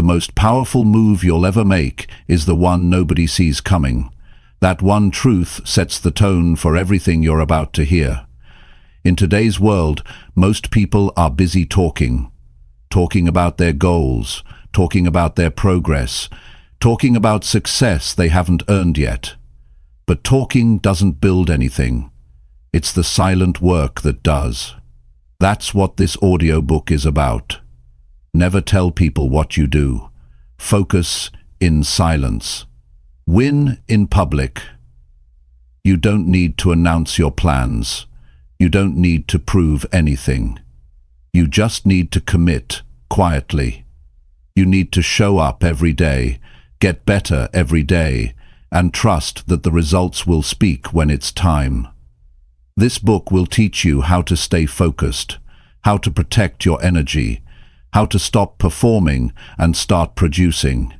most powerful move you'll ever make is the one nobody sees coming. That one truth sets the tone for everything you're about to hear. In today's world, most people are busy talking about their goals, talking about their progress, talking about success they haven't earned yet. But talking doesn't build anything. It's the silent work that does. That's what this audiobook is about. Never tell people what you do. Focus in silence. Win in public. You don't need to announce your plans. You don't need to prove anything. You just need to commit quietly. You need to show up every day, get better every day, and trust that the results will speak when it's time. This book will teach you how to stay focused, how to protect your energy, how to stop performing and start producing.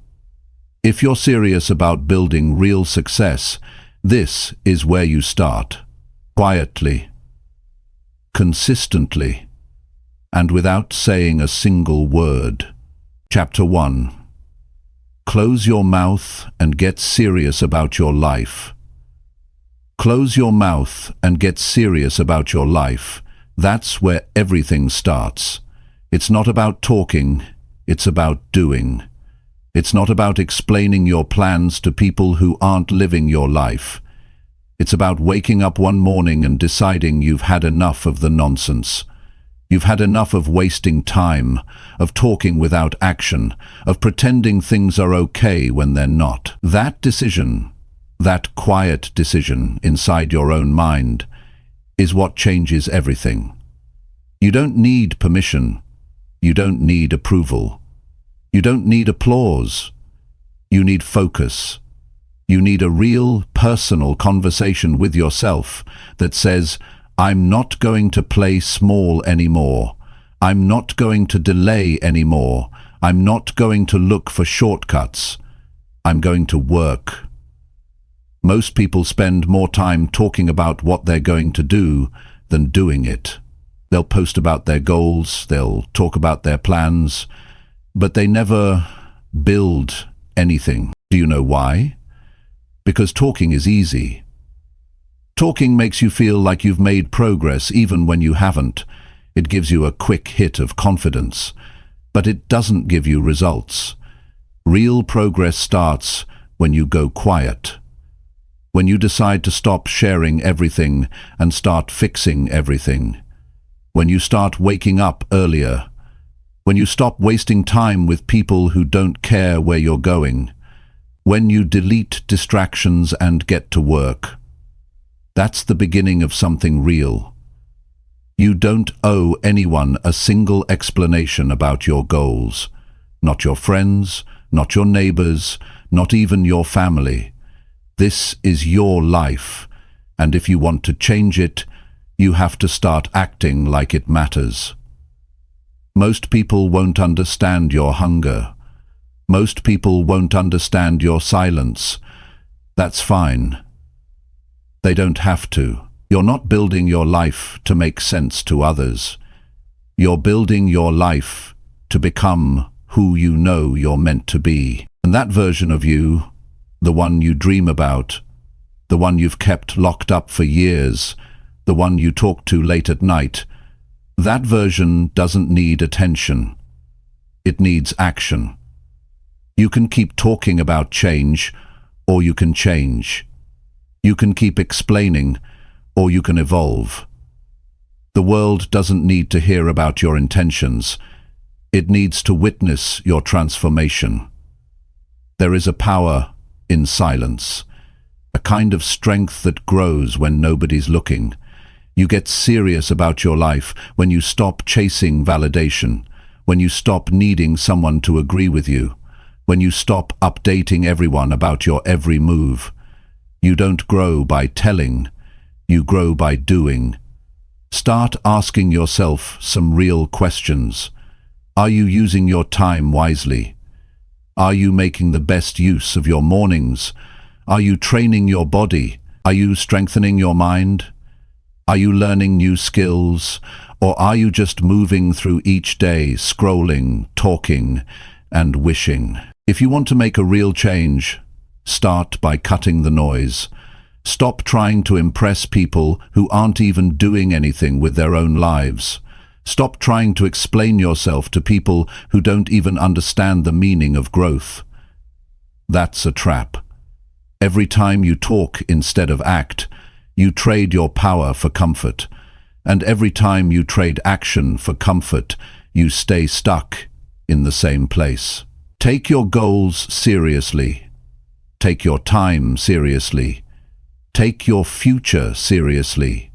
If you're serious about building real success, this is where you start. Quietly, consistently, and without saying a single word. Chapter 1. Close your mouth and get serious about your life. Close your mouth and get serious about your life. That's where everything starts. It's not about talking, it's about doing. It's not about explaining your plans to people who aren't living your life. It's about waking up one morning and deciding you've had enough of the nonsense. You've had enough of wasting time, of talking without action, of pretending things are okay when they're not. That decision, that quiet decision inside your own mind, is what changes everything. You don't need permission. You don't need approval. You don't need applause. You need focus. You need a real, personal conversation with yourself that says, I'm not going to play small anymore. I'm not going to delay anymore. I'm not going to look for shortcuts. I'm going to work. Most people spend more time talking about what they're going to do than doing it. They'll post about their goals, they'll talk about their plans, but they never build anything. Do you know why? Because talking is easy. Talking makes you feel like you've made progress even when you haven't. It gives you a quick hit of confidence, but it doesn't give you results. Real progress starts when you go quiet. When you decide to stop sharing everything and start fixing everything. When you start waking up earlier. When you stop wasting time with people who don't care where you're going. When you delete distractions and get to work. That's the beginning of something real. You don't owe anyone a single explanation about your goals. Not your friends, not your neighbors, not even your family. This is your life, and if you want to change it, you have to start acting like it matters. Most people won't understand your hunger. Most people won't understand your silence. That's fine. They don't have to. You're not building your life to make sense to others. You're building your life to become who you know you're meant to be. And that version of you, the one you dream about, the one you've kept locked up for years, the one you talk to late at night, that version doesn't need attention. It needs action. You can keep talking about change, or you can change. You can keep explaining, or you can evolve. The world doesn't need to hear about your intentions. It needs to witness your transformation. There is a power in silence, a kind of strength that grows when nobody's looking. You get serious about your life when you stop chasing validation, when you stop needing someone to agree with you, when you stop updating everyone about your every move. You don't grow by telling, you grow by doing. Start asking yourself some real questions. Are you using your time wisely? Are you making the best use of your mornings? Are you training your body? Are you strengthening your mind? Are you learning new skills? Or are you just moving through each day, scrolling, talking, and wishing. If you want to make a real change, start by cutting the noise. Stop trying to impress people who aren't even doing anything with their own lives. Stop trying to explain yourself to people who don't even understand the meaning of growth. That's a trap. Every time you talk instead of act, you trade your power for comfort. And every time you trade action for comfort, you stay stuck in the same place. Take your goals seriously. Take your time seriously. Take your future seriously.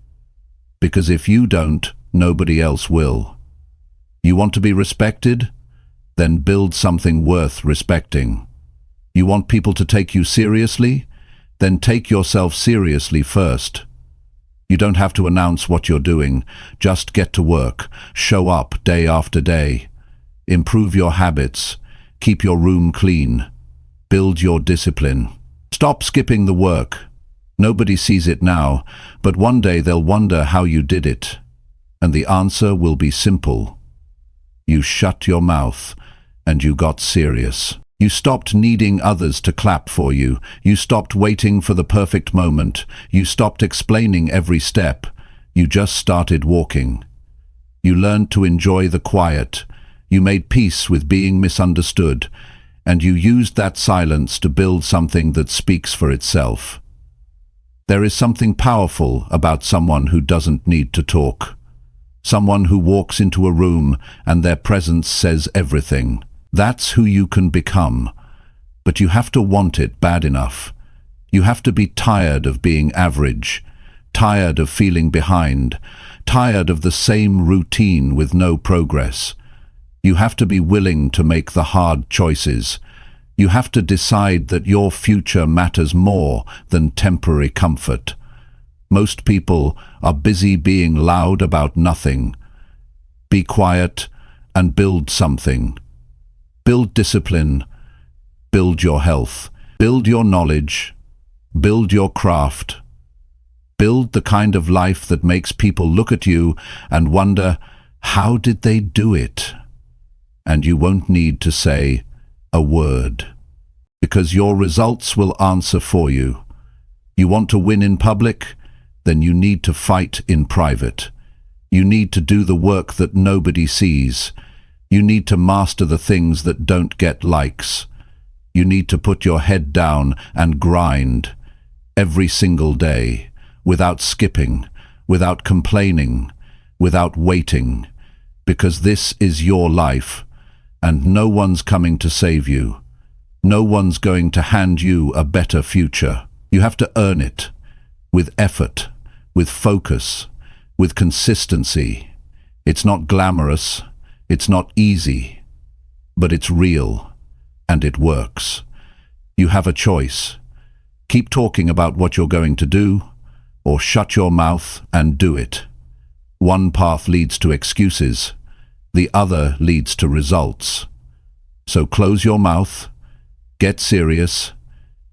Because if you don't, nobody else will. You want to be respected? Then build something worth respecting. You want people to take you seriously? Then take yourself seriously first. You don't have to announce what you're doing. Just get to work. Show up day after day. Improve your habits. Keep your room clean. Build your discipline. Stop skipping the work. Nobody sees it now, but one day they'll wonder how you did it. And the answer will be simple. You shut your mouth and you got serious. You stopped needing others to clap for you. You stopped waiting for the perfect moment. You stopped explaining every step. You just started walking. You learned to enjoy the quiet. You made peace with being misunderstood. And you used that silence to build something that speaks for itself. There is something powerful about someone who doesn't need to talk. Someone who walks into a room and their presence says everything. That's who you can become. But you have to want it bad enough. You have to be tired of being average, tired of feeling behind, tired of the same routine with no progress. You have to be willing to make the hard choices. You have to decide that your future matters more than temporary comfort. Most people are busy being loud about nothing. Be quiet and build something. Build discipline. Build your health. Build your knowledge. Build your craft. Build the kind of life that makes people look at you and wonder, how did they do it? And you won't need to say a word, because your results will answer for you. You want to win in public? Then you need to fight in private. You need to do the work that nobody sees. You need to master the things that don't get likes. You need to put your head down and grind every single day, without skipping, without complaining, without waiting, because this is your life, and no one's coming to save you. No one's going to hand you a better future. You have to earn it, with effort, with focus, with consistency. It's not glamorous, it's not easy, but it's real, and it works. You have a choice. Keep talking about what you're going to do, or shut your mouth and do it. One path leads to excuses, the other leads to results. So close your mouth, get serious,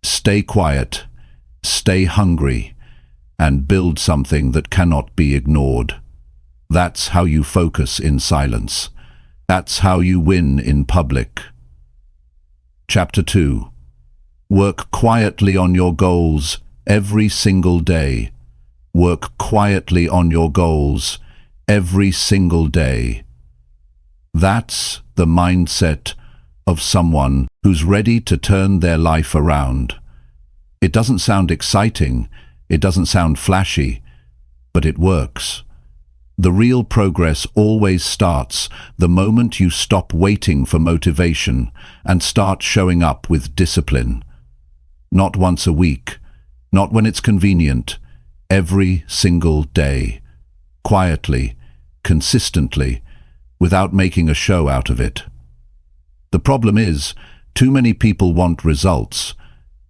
stay quiet, stay hungry, and build something that cannot be ignored. That's how you focus in silence. That's how you win in public. Chapter 2. Work quietly on your goals every single day. Work quietly on your goals every single day. That's the mindset of someone who's ready to turn their life around. It doesn't sound exciting, it doesn't sound flashy, but it works. The real progress always starts the moment you stop waiting for motivation and start showing up with discipline. Not once a week, not when it's convenient, every single day, quietly, consistently, without making a show out of it. The problem is, too many people want results,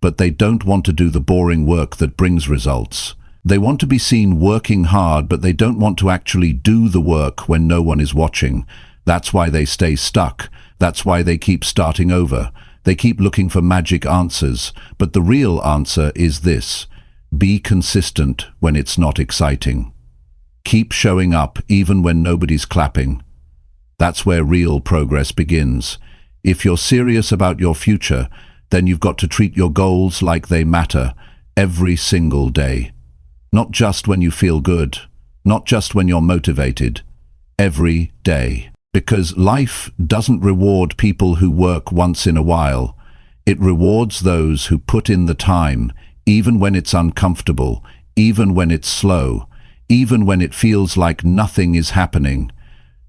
but they don't want to do the boring work that brings results. They want to be seen working hard, but they don't want to actually do the work when no one is watching. That's why they stay stuck. That's why they keep starting over. They keep looking for magic answers. But the real answer is this: be consistent when it's not exciting. Keep showing up even when nobody's clapping. That's where real progress begins. If you're serious about your future, then you've got to treat your goals like they matter every single day. Not just when you feel good, not just when you're motivated, every day. Because life doesn't reward people who work once in a while. It rewards those who put in the time, even when it's uncomfortable, even when it's slow, even when it feels like nothing is happening.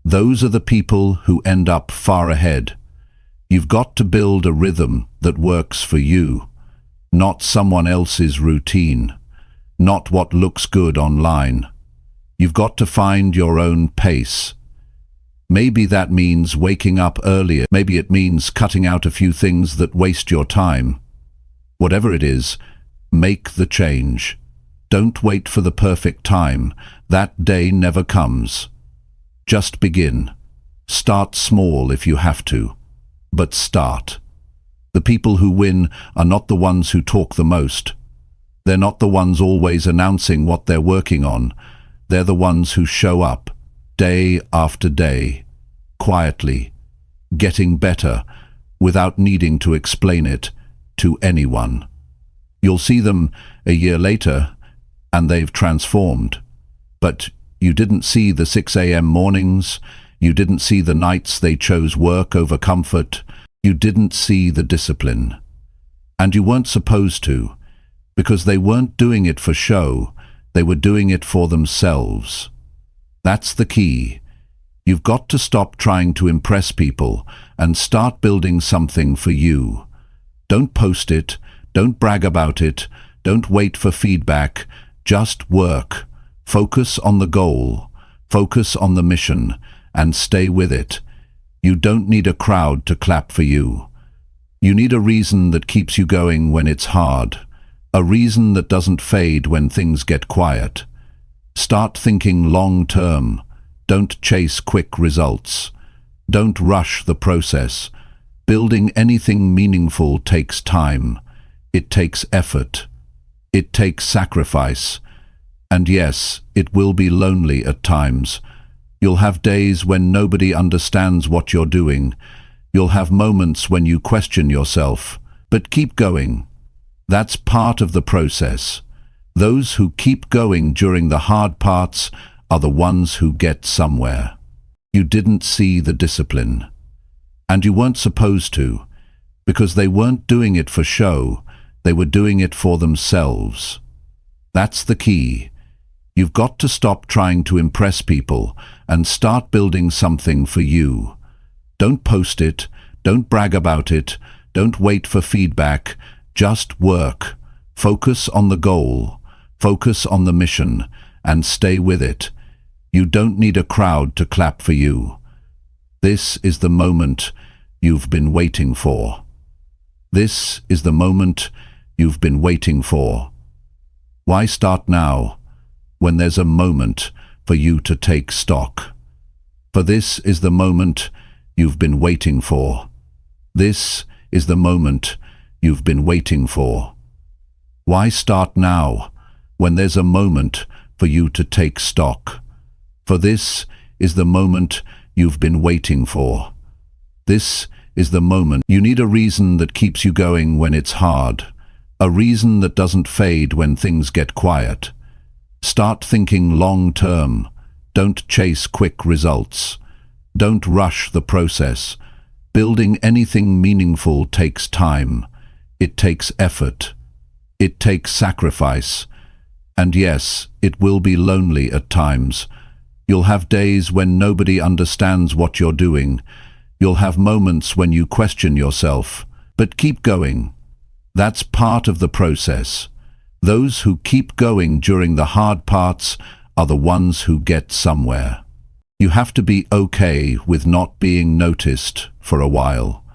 Those are the people who end up far ahead. You've got to build a rhythm that works for you, not someone else's routine, not what looks good online. You've got to find your own pace. Maybe that means waking up earlier. Maybe it means cutting out a few things that waste your time. Whatever it is, make the change. Don't wait for the perfect time. That day never comes. Just begin. Start small if you have to, but start. The people who win are not the ones who talk the most. They're not the ones always announcing what they're working on. They're the ones who show up, day after day, quietly, getting better, without needing to explain it to anyone. You'll see them a year later, and they've transformed. But you didn't see the 6 a.m. mornings, you didn't see the nights they chose work over comfort, you didn't see the discipline. And you weren't supposed to, because they weren't doing it for show, they were doing it for themselves. That's the key. You've got to stop trying to impress people and start building something for you. Don't post it, don't brag about it, don't wait for feedback, just work. Focus on the goal, focus on the mission, and stay with it. You don't need a crowd to clap for you. You need a reason that keeps you going when it's hard, a reason that doesn't fade when things get quiet. Start thinking long-term. Don't chase quick results. Don't rush the process. Building anything meaningful takes time. It takes effort. It takes sacrifice. And yes, it will be lonely at times. You'll have days when nobody understands what you're doing. You'll have moments when you question yourself. But keep going. That's part of the process. Those who keep going during the hard parts are the ones who get somewhere. You didn't see the discipline. And you weren't supposed to, because they weren't doing it for show, they were doing it for themselves. That's the key. You've got to stop trying to impress people and start building something for you. Don't post it, don't brag about it, don't wait for feedback, just work. Focus on the goal, focus on the mission, and stay with it. You don't need a crowd to clap for you. This is the moment you've been waiting for. This is the moment you've been waiting for. Why start now, when there's a moment for you to take stock? For this is the moment you've been waiting for. This is the moment you've been waiting for. Why start now, when there's a moment for you to take stock? For this is the moment you've been waiting for. This is the moment. You need a reason that keeps you going when it's hard, a reason that doesn't fade when things get quiet. Start thinking long-term. Don't chase quick results. Don't rush the process. Building anything meaningful takes time. It takes effort. It takes sacrifice. And yes, it will be lonely at times. You'll have days when nobody understands what you're doing. You'll have moments when you question yourself. But keep going. That's part of the process. Those who keep going during the hard parts are the ones who get somewhere. You have to be okay with not being noticed for a while.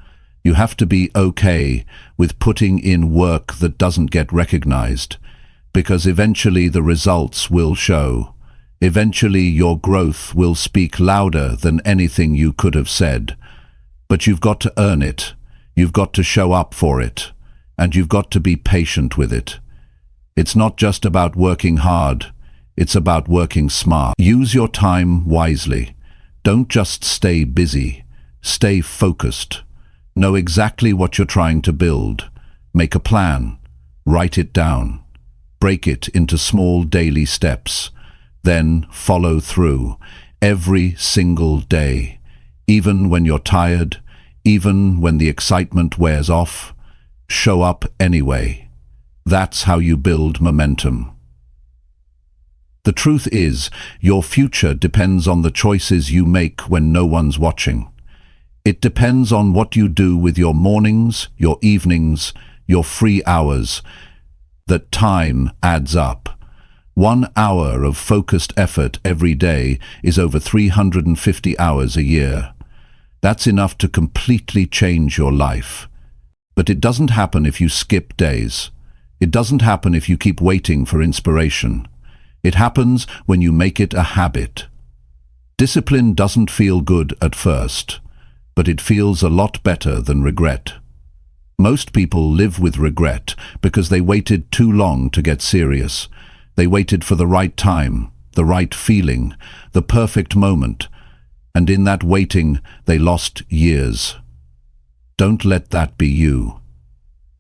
You have to be okay with putting in work that doesn't get recognized, because eventually the results will show. Eventually your growth will speak louder than anything you could have said. But you've got to earn it. You've got to show up for it. And you've got to be patient with it. It's not just about working hard. It's about working smart. Use your time wisely. Don't just stay busy. Stay focused. Know exactly what you're trying to build. Make a plan. Write it down. Break it into small daily steps. Then follow through every single day. Even when you're tired, even when the excitement wears off, show up anyway. That's how you build momentum. The truth is, your future depends on the choices you make when no one's watching. It depends on what you do with your mornings, your evenings, your free hours. That time adds up. 1 hour of focused effort every day is over 350 hours a year. That's enough to completely change your life. But it doesn't happen if you skip days. It doesn't happen if you keep waiting for inspiration. It happens when you make it a habit. Discipline doesn't feel good at first, but it feels a lot better than regret. Most people live with regret because they waited too long to get serious. They waited for the right time, the right feeling, the perfect moment, and in that waiting, they lost years. Don't let that be you.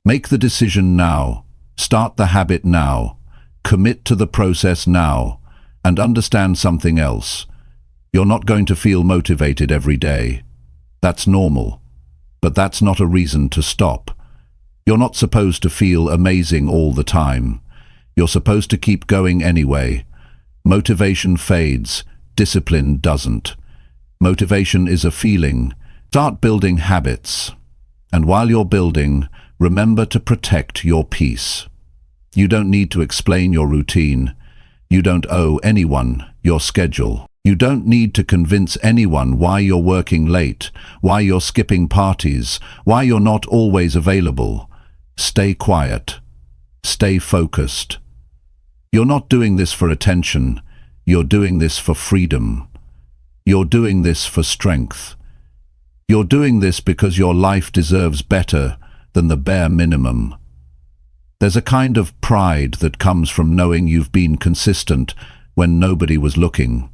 Make the decision now. Start the habit now. Commit to the process now. And understand something else. You're not going to feel motivated every day. That's normal. But that's not a reason to stop. You're not supposed to feel amazing all the time. You're supposed to keep going anyway. Motivation fades. Discipline doesn't. Motivation is a feeling. Start building habits. And while you're building, remember to protect your peace. You don't need to explain your routine. You don't owe anyone your schedule. You don't need to convince anyone why you're working late, why you're skipping parties, why you're not always available. Stay quiet. Stay focused. You're not doing this for attention. You're doing this for freedom. You're doing this for strength. You're doing this because your life deserves better than the bare minimum. There's a kind of pride that comes from knowing you've been consistent when nobody was looking,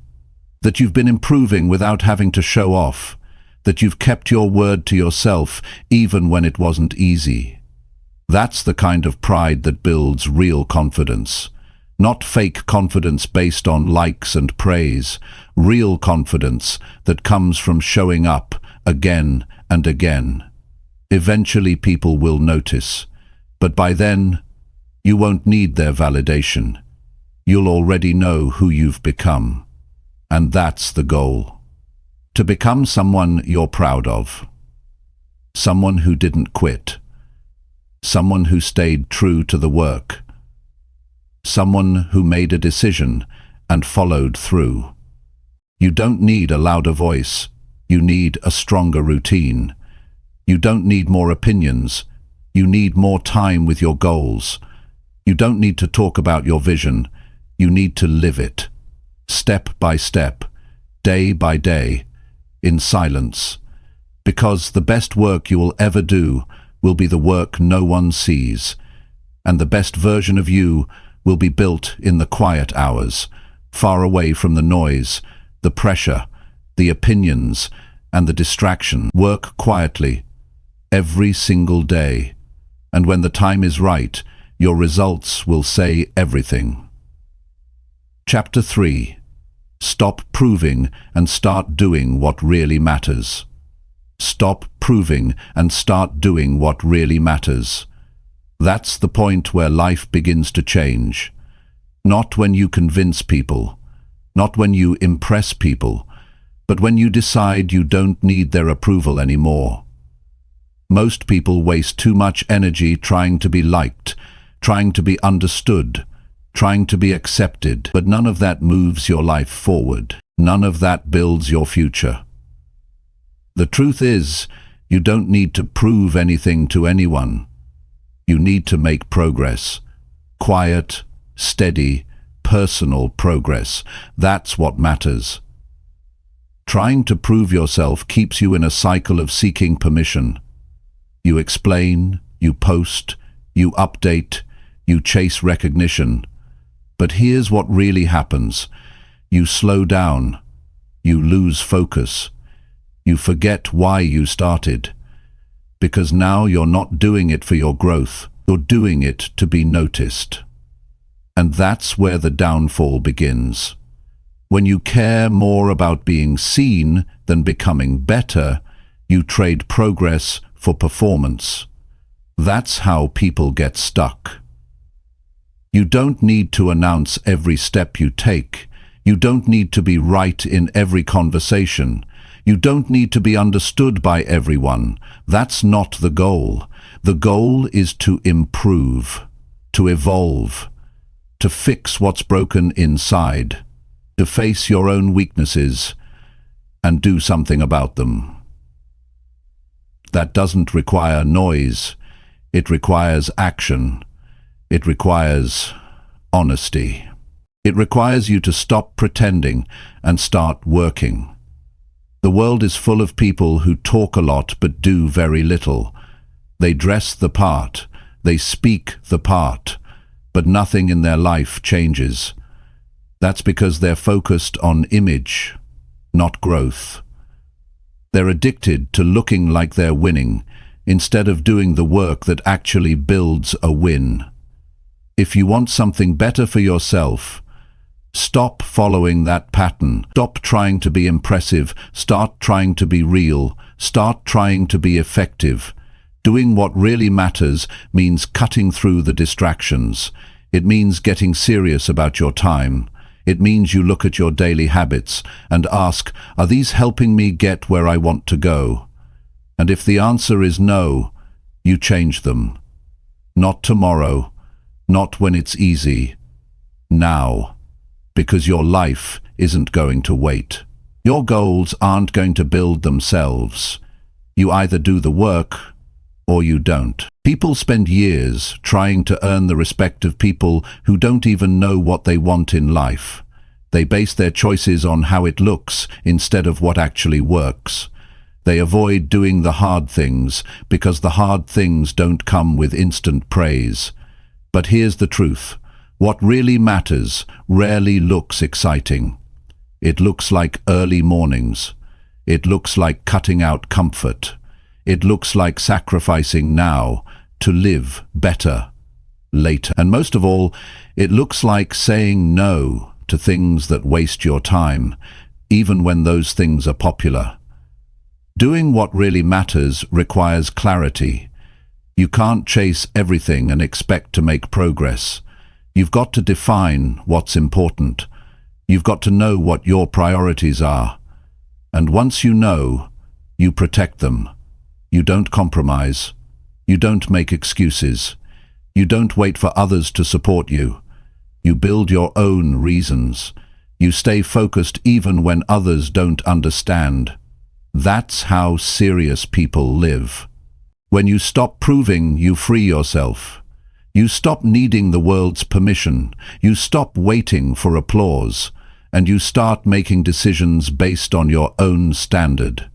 that you've been improving without having to show off, that you've kept your word to yourself even when it wasn't easy. That's the kind of pride that builds real confidence. Not fake confidence based on likes and praise, real confidence that comes from showing up again and again. Eventually people will notice, but by then, you won't need their validation. You'll already know who you've become. And that's the goal. To become someone you're proud of. Someone who didn't quit. Someone who stayed true to the work. Someone who made a decision and followed through. You don't need a louder voice. You need a stronger routine. You don't need more opinions. You need more time with your goals. You don't need to talk about your vision. You need to live it. Step by step, day by day, in silence. Because the best work you will ever do will be the work no one sees. And the best version of you will be built in the quiet hours, far away from the noise, the pressure, the opinions, and the distraction. Work quietly, every single day. And when the time is right, your results will say everything. Chapter 3. Stop proving and start doing what really matters. Stop proving and start doing what really matters. That's the point where life begins to change. Not when you convince people, not when you impress people, but when you decide you don't need their approval anymore. Most people waste too much energy trying to be liked, trying to be understood, trying to be accepted, but none of that moves your life forward. None of that builds your future. The truth is, you don't need to prove anything to anyone. You need to make progress. Quiet, steady, personal progress. That's what matters. Trying to prove yourself keeps you in a cycle of seeking permission. You explain, you post, you update, you chase recognition. But here's what really happens. You slow down. You lose focus. You forget why you started. because now you're not doing it for your growth, you're doing it to be noticed. And that's where the downfall begins. When you care more about being seen than becoming better, you trade progress for performance. That's how people get stuck. You don't need to announce every step you take. You don't need to be right in every conversation. You don't need to be understood by everyone. That's not the goal. The goal is to improve, to evolve, to fix what's broken inside, to face your own weaknesses and do something about them. That doesn't require noise. It requires action. It requires honesty. It requires you to stop pretending and start working. The world is full of people who talk a lot but do very little. They dress the part, they speak the part, but nothing in their life changes. That's because they're focused on image, not growth. They're addicted to looking like they're winning, instead of doing the work that actually builds a win. If you want something better for yourself, stop following that pattern. Stop trying to be impressive. Start trying to be real. Start trying to be effective. Doing what really matters means cutting through the distractions. It means getting serious about your time. It means you look at your daily habits and ask, are these helping me get where I want to go? And if the answer is no, you change them. Not tomorrow, not when it's easy. Now. Because your life isn't going to wait. Your goals aren't going to build themselves. You either do the work or you don't. People spend years trying to earn the respect of people who don't even know what they want in life. They base their choices on how it looks instead of what actually works. They avoid doing the hard things because the hard things don't come with instant praise. But here's the truth. What really matters rarely looks exciting. It looks like early mornings. It looks like cutting out comfort. It looks like sacrificing now to live better later. And most of all, it looks like saying no to things that waste your time, even when those things are popular. Doing what really matters requires clarity. You can't chase everything and expect to make progress. You've got to define what's important. You've got to know what your priorities are. And once you know, you protect them. You don't compromise. You don't make excuses. You don't wait for others to support you. You build your own reasons. You stay focused even when others don't understand. That's how serious people live. When you stop proving, you free yourself. You stop needing the world's permission. You stop waiting for applause. And you start making decisions based on your own standard.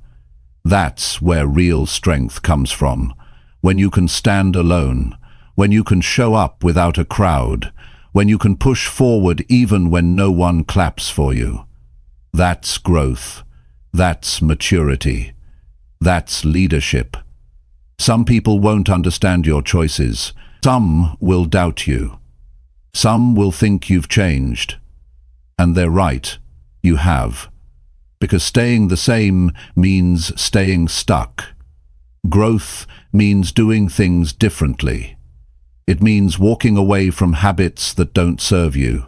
That's where real strength comes from. When you can stand alone. When you can show up without a crowd. When you can push forward even when no one claps for you. That's growth. That's maturity. That's leadership. Some people won't understand your choices. Some will doubt you. Some will think you've changed. And they're right, you have. Because staying the same means staying stuck. Growth means doing things differently. It means walking away from habits that don't serve you.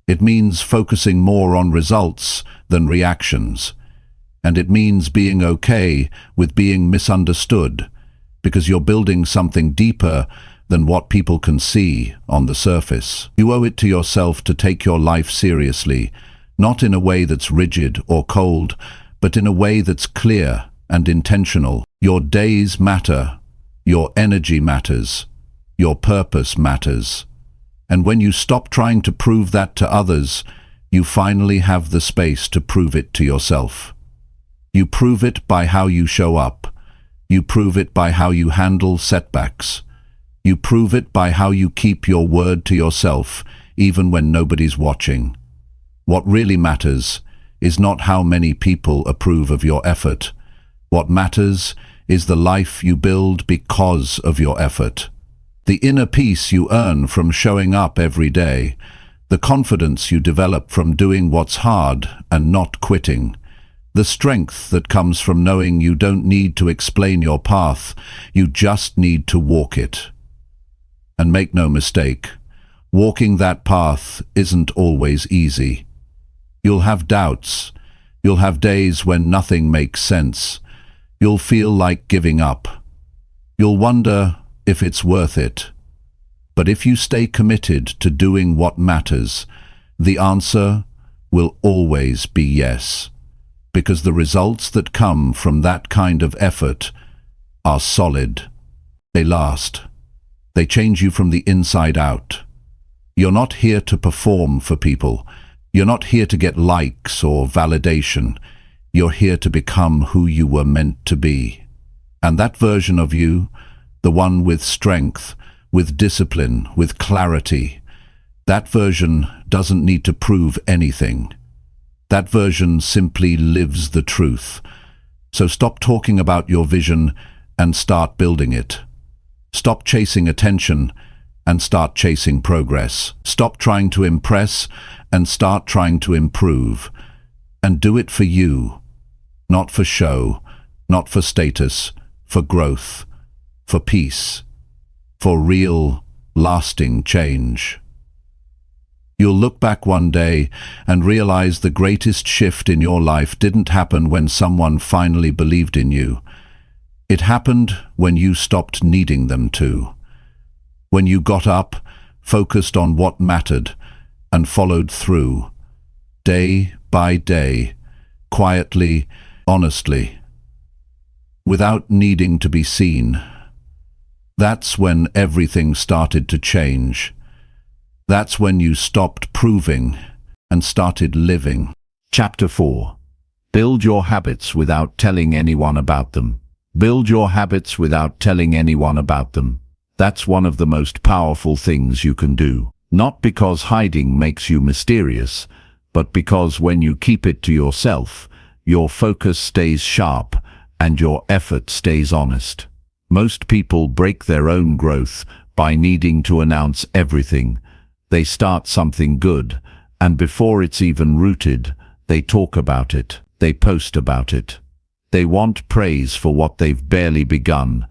It means focusing more on results than reactions. And it means being okay with being misunderstood, because you're building something deeper than what people can see on the surface. You owe it to yourself to take your life seriously, not in a way that's rigid or cold, but in a way that's clear and intentional. Your days matter. Your energy matters. Your purpose matters. And when you stop trying to prove that to others, you finally have the space to prove it to yourself. You prove it by how you show up. You prove it by how you handle setbacks. You prove it by how you keep your word to yourself, even when nobody's watching. What really matters is not how many people approve of your effort. What matters is the life you build because of your effort. The inner peace you earn from showing up every day, the confidence you develop from doing what's hard and not quitting, the strength that comes from knowing you don't need to explain your path, you just need to walk it. And make no mistake, walking that path isn't always easy. You'll have doubts. You'll have days when nothing makes sense. You'll feel like giving up. You'll wonder if it's worth it. But if you stay committed to doing what matters, the answer will always be yes. Because the results that come from that kind of effort are solid. They last. They change you from the inside out. You're not here to perform for people. You're not here to get likes or validation. You're here to become who you were meant to be. And that version of you, the one with strength, with discipline, with clarity, that version doesn't need to prove anything. That version simply lives the truth. So stop talking about your vision and start building it. Stop chasing attention and start chasing progress. Stop trying to impress and start trying to improve. And do it for you, not for show, not for status, for growth, for peace, for real, lasting change. You'll look back one day and realize the greatest shift in your life didn't happen when someone finally believed in you. It happened when you stopped needing them to. When you got up, focused on what mattered, and followed through, day by day, quietly, honestly, without needing to be seen. That's when everything started to change. That's when you stopped proving and started living. Chapter 4. Build your habits without telling anyone about them. Build your habits without telling anyone about them. That's one of the most powerful things you can do. Not because hiding makes you mysterious, but because when you keep it to yourself, your focus stays sharp and your effort stays honest. Most people break their own growth by needing to announce everything. They start something good, and before it's even rooted, they talk about it, they post about it. They want praise for what they've barely begun,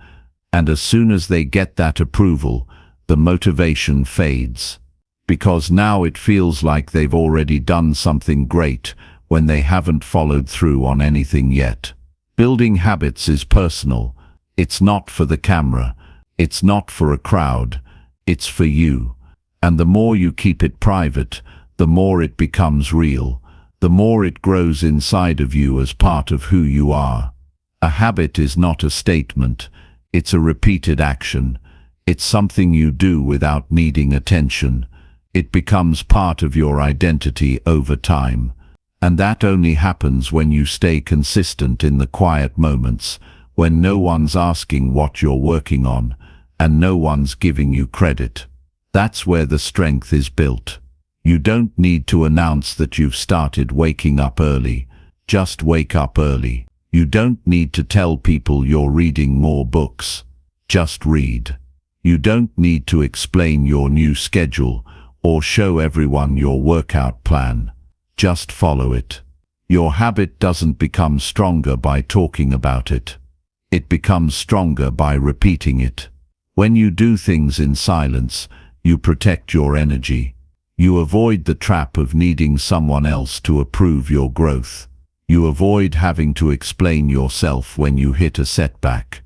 and as soon as they get that approval, the motivation fades. Because now it feels like they've already done something great when they haven't followed through on anything yet. Building habits is personal. It's not for the camera. It's not for a crowd. It's for you. And the more you keep it private, the more it becomes real, the more it grows inside of you as part of who you are. A habit is not a statement, it's a repeated action. It's something you do without needing attention. It becomes part of your identity over time. And that only happens when you stay consistent in the quiet moments, when no one's asking what you're working on, and no one's giving you credit. That's where the strength is built. You don't need to announce that you've started waking up early. Just wake up early. You don't need to tell people you're reading more books. Just read. You don't need to explain your new schedule or show everyone your workout plan. Just follow it. Your habit doesn't become stronger by talking about it. It becomes stronger by repeating it. When you do things in silence, you protect your energy. You avoid the trap of needing someone else to approve your growth. You avoid having to explain yourself when you hit a setback.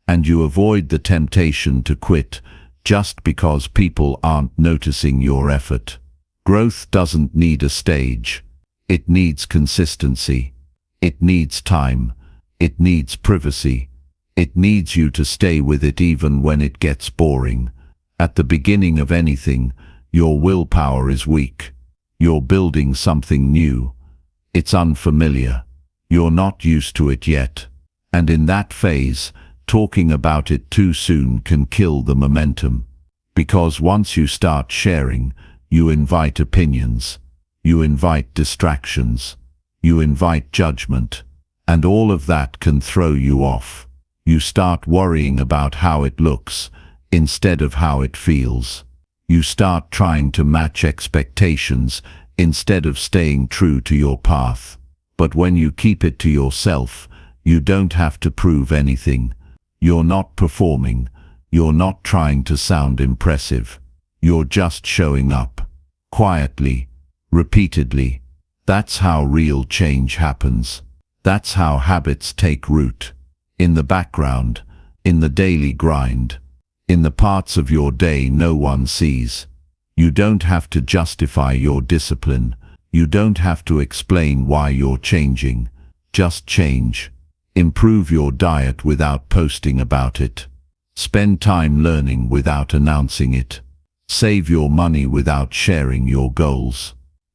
And you avoid the temptation to quit just because people aren't noticing your effort. Growth doesn't need a stage. It needs consistency. It needs time. It needs privacy. It needs you to stay with it even when it gets boring. At the beginning of anything, your willpower is weak. You're building something new. It's unfamiliar. You're not used to it yet. And in that phase, talking about it too soon can kill the momentum. Because once you start sharing, you invite opinions. You invite distractions. You invite judgment. And all of that can throw you off. You start worrying about how it looks instead of how it feels. You start trying to match expectations instead of staying true to your path. But when you keep it to yourself, you don't have to prove anything. You're not performing. You're not trying to sound impressive. You're just showing up. Quietly, repeatedly. That's how real change happens. That's how habits take root. In the background, in the daily grind, in the parts of your day no one sees. You don't have to justify your discipline. You don't have to explain why you're changing. Just change. Improve your diet without posting about it. Spend time learning without announcing it. Save your money without sharing your goals.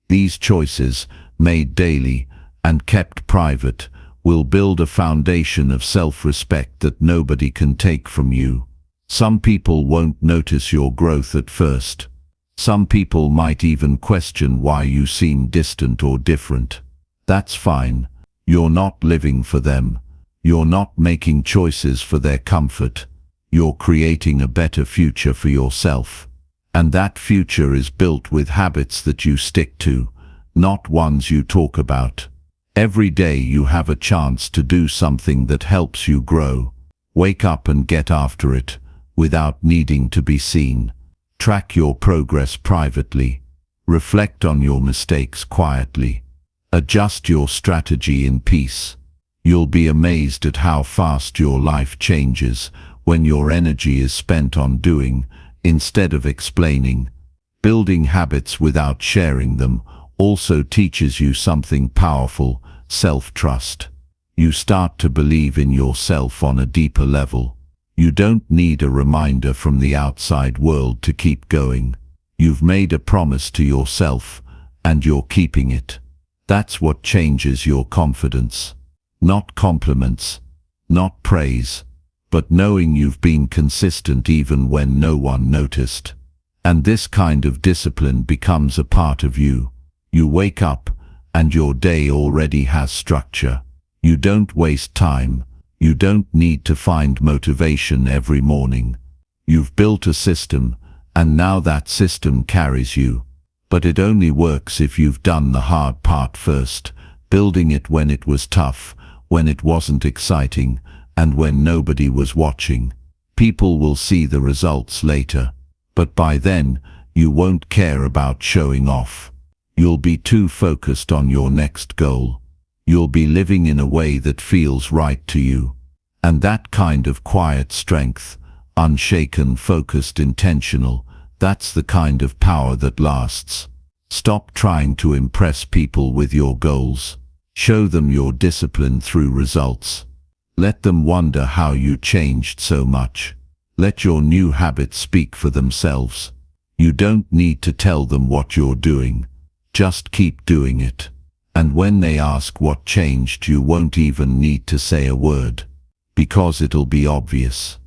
These choices, made daily and kept private, will build a foundation of self-respect that nobody can take from you. Some people won't notice your growth at first. Some people might even question why you seem distant or different. That's fine. You're not living for them. You're not making choices for their comfort. You're creating a better future for yourself. And that future is built with habits that you stick to, not ones you talk about. Every day you have a chance to do something that helps you grow. Wake up and get after it, without needing to be seen. Track your progress privately. Reflect on your mistakes quietly. Adjust your strategy in peace. You'll be amazed at how fast your life changes when your energy is spent on doing instead of explaining. Building habits without sharing them also teaches you something powerful: self-trust. You start to believe in yourself on a deeper level. You don't need a reminder from the outside world to keep going. You've made a promise to yourself, and you're keeping it. That's what changes your confidence. Not compliments, not praise, but knowing you've been consistent even when no one noticed. And this kind of discipline becomes a part of you. You wake up, and your day already has structure. You don't waste time. You don't need to find motivation every morning. You've built a system, and now that system carries you. But it only works if you've done the hard part first, building it when it was tough, when it wasn't exciting, and when nobody was watching. People will see the results later, but by then, you won't care about showing off. You'll be too focused on your next goal. You'll be living in a way that feels right to you. And that kind of quiet strength, unshaken, focused, intentional, that's the kind of power that lasts. Stop trying to impress people with your goals. Show them your discipline through results. Let them wonder how you changed so much. Let your new habits speak for themselves. You don't need to tell them what you're doing. Just keep doing it. And when they ask what changed, you won't even need to say a word, because it'll be obvious.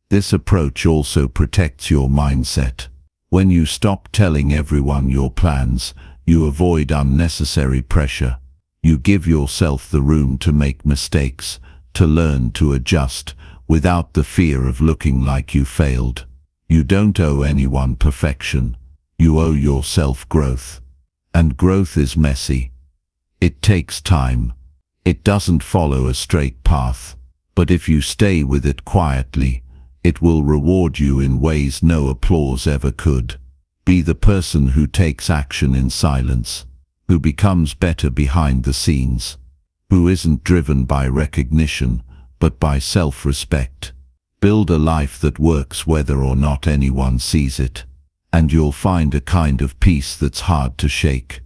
This approach also protects your mindset. When you stop telling everyone your plans, you avoid unnecessary pressure. You give yourself the room to make mistakes, to learn, to adjust, without the fear of looking like you failed. You don't owe anyone perfection. You owe yourself growth. And growth is messy. It takes time. It doesn't follow a straight path. But if you stay with it quietly, it will reward you in ways no applause ever could. Be the person who takes action in silence, who becomes better behind the scenes, who isn't driven by recognition, but by self-respect. Build a life that works whether or not anyone sees it, and you'll find a kind of peace that's hard to shake.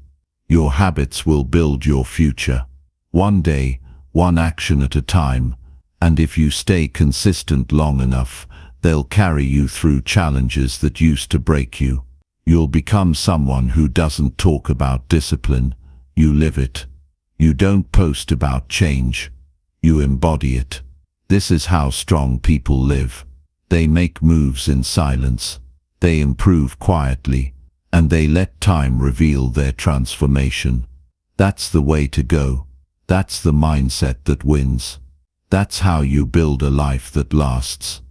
Your habits will build your future, one day, one action at a time, and if you stay consistent long enough, they'll carry you through challenges that used to break you. You'll become someone who doesn't talk about discipline, you live it. You don't post about change, you embody it. This is how strong people live. They make moves in silence, they improve quietly, and they let time reveal their transformation. That's the way to go. That's the mindset that wins. That's how you build a life that lasts.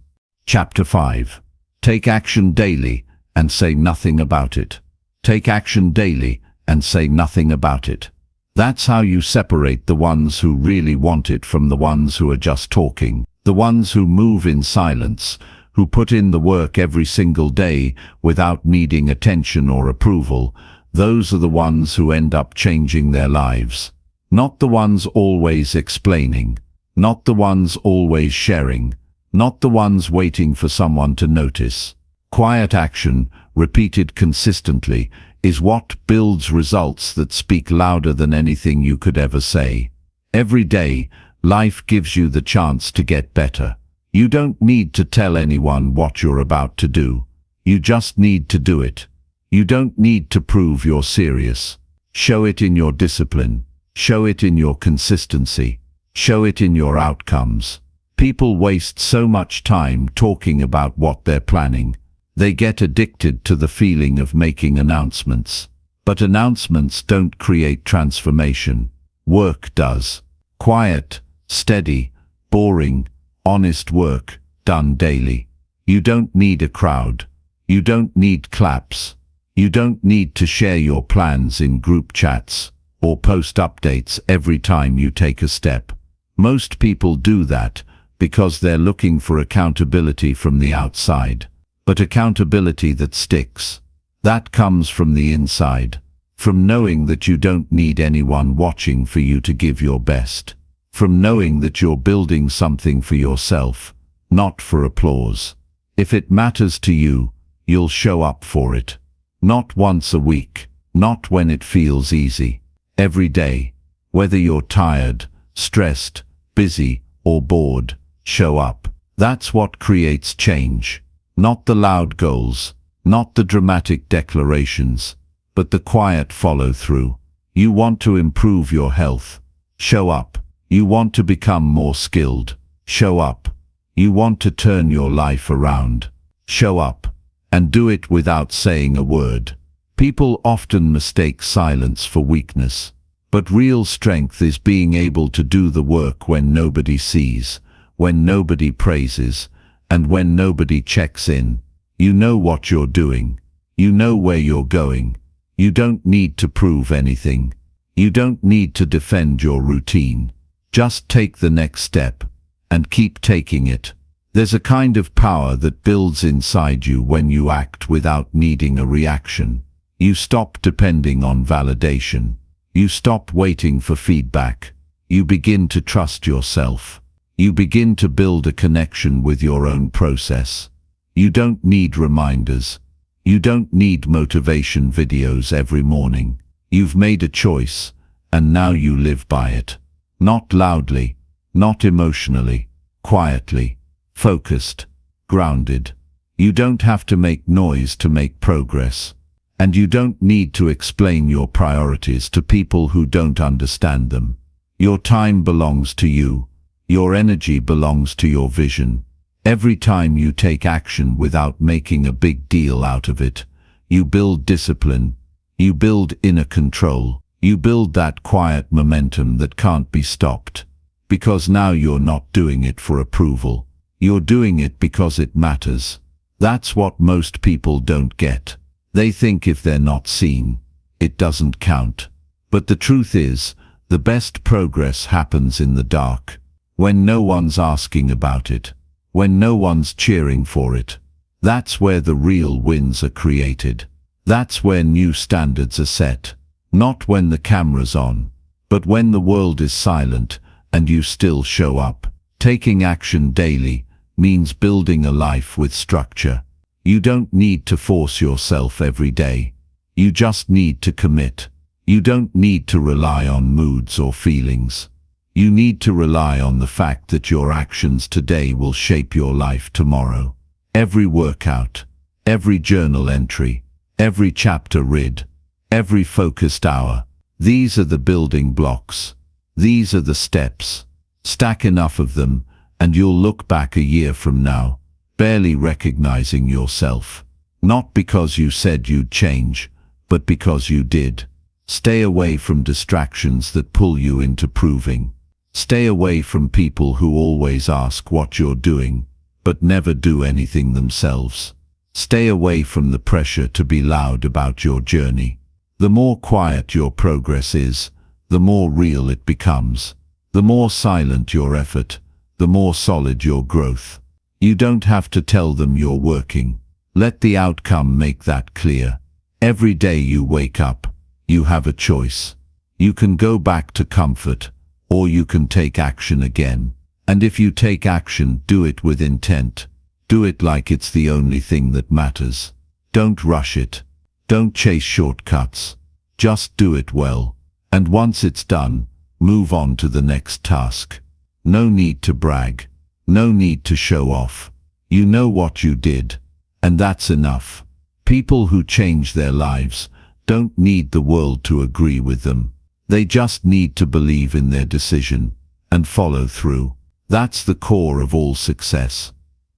Chapter 5. Take action daily and say nothing about it. Take action daily and say nothing about it. That's how you separate the ones who really want it from the ones who are just talking. The ones who move in silence, who put in the work every single day without needing attention or approval, those are the ones who end up changing their lives. Not the ones always explaining, not the ones always sharing, not the ones waiting for someone to notice. Quiet action, repeated consistently, is what builds results that speak louder than anything you could ever say. Every day, life gives you the chance to get better. You don't need to tell anyone what you're about to do. You just need to do it. You don't need to prove you're serious. Show it in your discipline. Show it in your consistency. Show it in your outcomes. People waste so much time talking about what they're planning. They get addicted to the feeling of making announcements. But announcements don't create transformation. Work does. Quiet, steady, boring, honest work, done daily. You don't need a crowd. You don't need claps. You don't need to share your plans in group chats or post updates every time you take a step. Most people do that because they're looking for accountability from the outside. But accountability that sticks, that comes from the inside, from knowing that you don't need anyone watching for you to give your best, from knowing that you're building something for yourself, not for applause. If it matters to you, you'll show up for it. Not once a week, not when it feels easy. Every day, whether you're tired, stressed, busy, or bored, show up. That's what creates change. Not the loud goals, not the dramatic declarations, but the quiet follow-through. You want to improve your health? Show up. You want to become more skilled? Show up. You want to turn your life around? Show up. And do it without saying a word. People often mistake silence for weakness, but real strength is being able to do the work when nobody sees, when nobody praises, and when nobody checks in. You know what you're doing. You know where you're going. You don't need to prove anything. You don't need to defend your routine. Just take the next step and keep taking it. There's a kind of power that builds inside you when you act without needing a reaction. You stop depending on validation. You stop waiting for feedback. You begin to trust yourself. You begin to build a connection with your own process. You don't need reminders. You don't need motivation videos every morning. You've made a choice, and now you live by it. Not loudly, not emotionally, quietly, focused, grounded. You don't have to make noise to make progress. And you don't need to explain your priorities to people who don't understand them. Your time belongs to you. Your energy belongs to your vision. Every time you take action without making a big deal out of it, you build discipline, you build inner control, you build that quiet momentum that can't be stopped. Because now you're not doing it for approval. You're doing it because it matters. That's what most people don't get. They think if they're not seen, it doesn't count. But the truth is, the best progress happens in the dark. When no one's asking about it, when no one's cheering for it. That's where the real wins are created. That's where new standards are set. Not when the camera's on, but when the world is silent and you still show up. Taking action daily means building a life with structure. You don't need to force yourself every day. You just need to commit. You don't need to rely on moods or feelings. You need to rely on the fact that your actions today will shape your life tomorrow. Every workout, every journal entry, every chapter read, every focused hour. These are the building blocks. These are the steps. Stack enough of them, and you'll look back a year from now, barely recognizing yourself. Not because you said you'd change, but because you did. Stay away from distractions that pull you into proving. Stay away from people who always ask what you're doing, but never do anything themselves. Stay away from the pressure to be loud about your journey. The more quiet your progress is, the more real it becomes. The more silent your effort, the more solid your growth. You don't have to tell them you're working. Let the outcome make that clear. Every day you wake up, you have a choice. You can go back to comfort, or you can take action again. And if you take action, do it with intent. Do it like it's the only thing that matters. Don't rush it. Don't chase shortcuts. Just do it well. And once it's done, move on to the next task. No need to brag. No need to show off. You know what you did, and that's enough. People who change their lives don't need the world to agree with them. They just need to believe in their decision and follow through. That's the core of all success.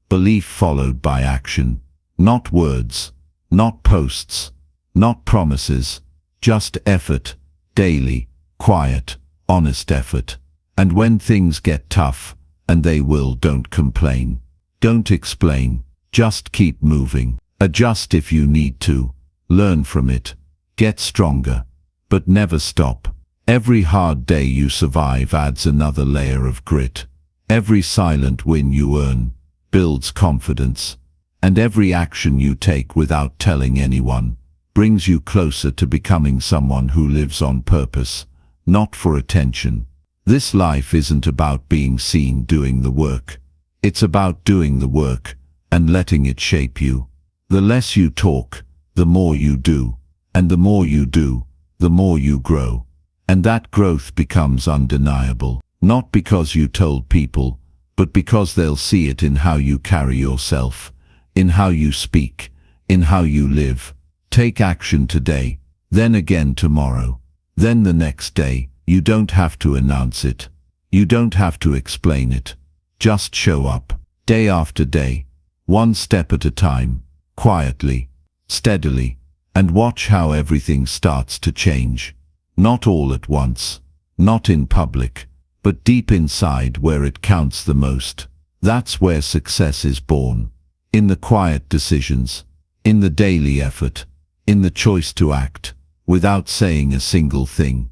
Belief followed by action. Not words, not posts, not promises, just effort, daily, quiet, honest effort. And when things get tough, and they will, don't complain. Don't explain, just keep moving. Adjust if you need to. Learn from it. Get stronger. But never stop. Every hard day you survive adds another layer of grit. Every silent win you earn builds confidence. And every action you take without telling anyone brings you closer to becoming someone who lives on purpose, not for attention. This life isn't about being seen doing the work. It's about doing the work and letting it shape you. The less you talk, the more you do. And the more you do, the more you grow. And that growth becomes undeniable, not because you told people, but because they'll see it in how you carry yourself, in how you speak, in how you live. Take action today, then again tomorrow, then the next day. You don't have to announce it. You don't have to explain it. Just show up, day after day, one step at a time, quietly, steadily, and watch how everything starts to change. Not all at once, not in public, but deep inside where it counts the most. That's where success is born. In the quiet decisions, in the daily effort, in the choice to act, without saying a single thing.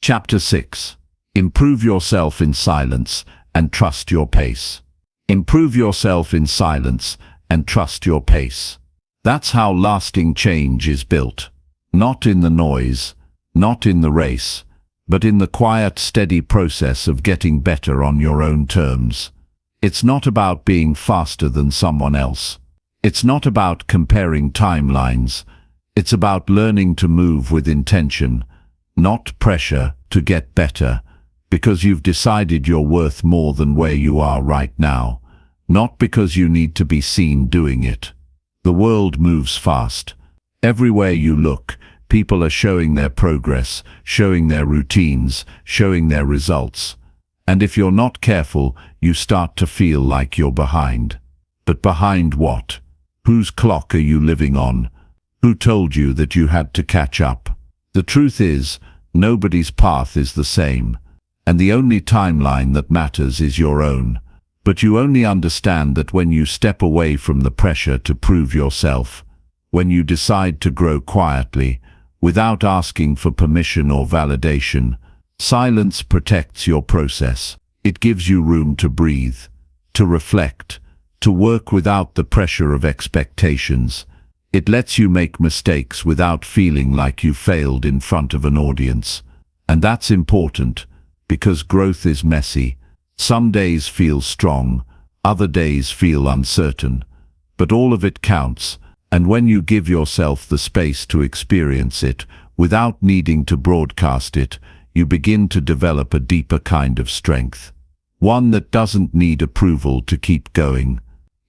Chapter 6. Improve yourself in silence and trust your pace. Improve yourself in silence and trust your pace. That's how lasting change is built. Not in the noise, not in the race, but in the quiet, steady process of getting better on your own terms. It's not about being faster than someone else. It's not about comparing timelines. It's about learning to move with intention, not pressure, to get better, because you've decided you're worth more than where you are right now, not because you need to be seen doing it. The world moves fast. Everywhere you look, people are showing their progress, showing their routines, showing their results. And if you're not careful, you start to feel like you're behind. But behind what? Whose clock are you living on? Who told you that you had to catch up? The truth is, nobody's path is the same, and the only timeline that matters is your own. But you only understand that when you step away from the pressure to prove yourself, when you decide to grow quietly, without asking for permission or validation. Silence protects your process. It gives you room to breathe, to reflect, to work without the pressure of expectations. It lets you make mistakes without feeling like you failed in front of an audience. And that's important, because growth is messy. Some days feel strong, other days feel uncertain. But all of it counts, and when you give yourself the space to experience it, without needing to broadcast it, you begin to develop a deeper kind of strength. One that doesn't need approval to keep going.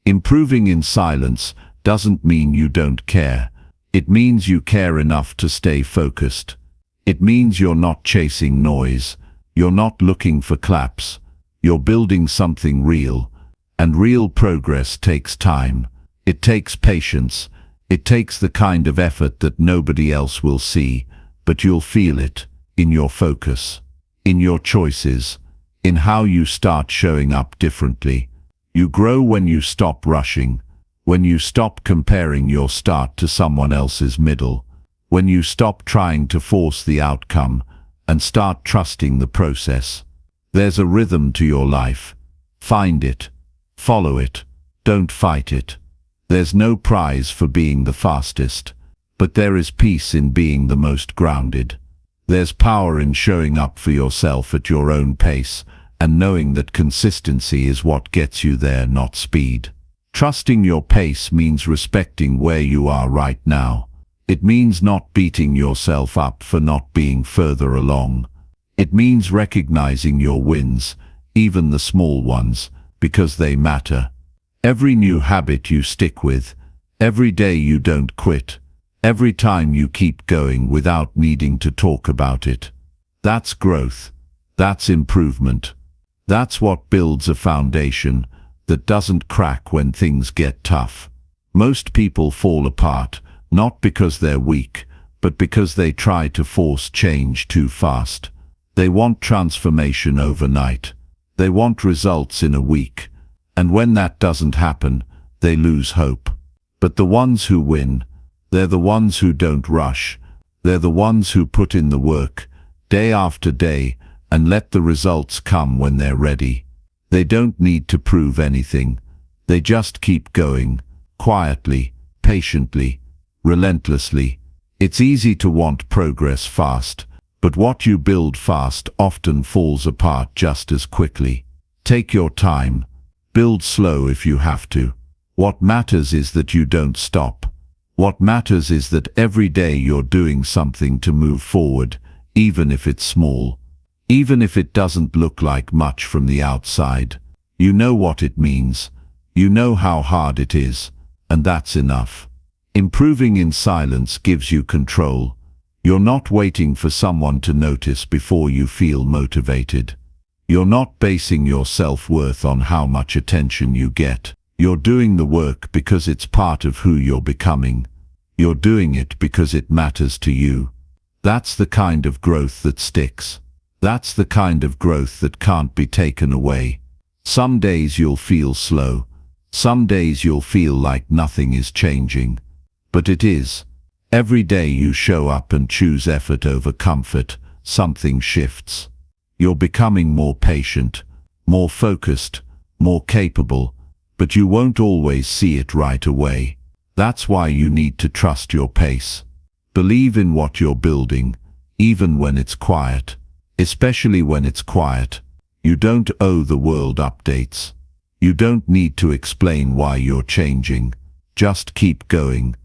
Improving in silence doesn't mean you don't care. It means you care enough to stay focused. It means you're not chasing noise. You're not looking for claps. You're building something real. And real progress takes time. It takes patience. It takes the kind of effort that nobody else will see, but you'll feel it in your focus, in your choices, in how you start showing up differently. You grow when you stop rushing, when you stop comparing your start to someone else's middle, when you stop trying to force the outcome and start trusting the process. There's a rhythm to your life. Find it. Follow it. Don't fight it. There's no prize for being the fastest, but there is peace in being the most grounded. There's power in showing up for yourself at your own pace and knowing that consistency is what gets you there, not speed. Trusting your pace means respecting where you are right now. It means not beating yourself up for not being further along. It means recognizing your wins, even the small ones, because they matter. Every new habit you stick with, every day you don't quit, every time you keep going without needing to talk about it. That's growth. That's improvement. That's what builds a foundation that doesn't crack when things get tough. Most people fall apart, not because they're weak, but because they try to force change too fast. They want transformation overnight. They want results in a week. And when that doesn't happen, they lose hope. But the ones who win, they're the ones who don't rush. They're the ones who put in the work, day after day, and let the results come when they're ready. They don't need to prove anything. They just keep going, quietly, patiently, relentlessly. It's easy to want progress fast, but what you build fast often falls apart just as quickly. Take your time. Build slow if you have to. What matters is that you don't stop. What matters is that every day you're doing something to move forward, even if it's small. Even if it doesn't look like much from the outside. You know what it means. You know how hard it is, and that's enough. Improving in silence gives you control. You're not waiting for someone to notice before you feel motivated. You're not basing your self-worth on how much attention you get. You're doing the work because it's part of who you're becoming. You're doing it because it matters to you. That's the kind of growth that sticks. That's the kind of growth that can't be taken away. Some days you'll feel slow. Some days you'll feel like nothing is changing. But it is. Every day you show up and choose effort over comfort, something shifts. You're becoming more patient, more focused, more capable, but you won't always see it right away. That's why you need to trust your pace. Believe in what you're building, even when it's quiet. Especially when it's quiet. You don't owe the world updates. You don't need to explain why you're changing. Just keep going.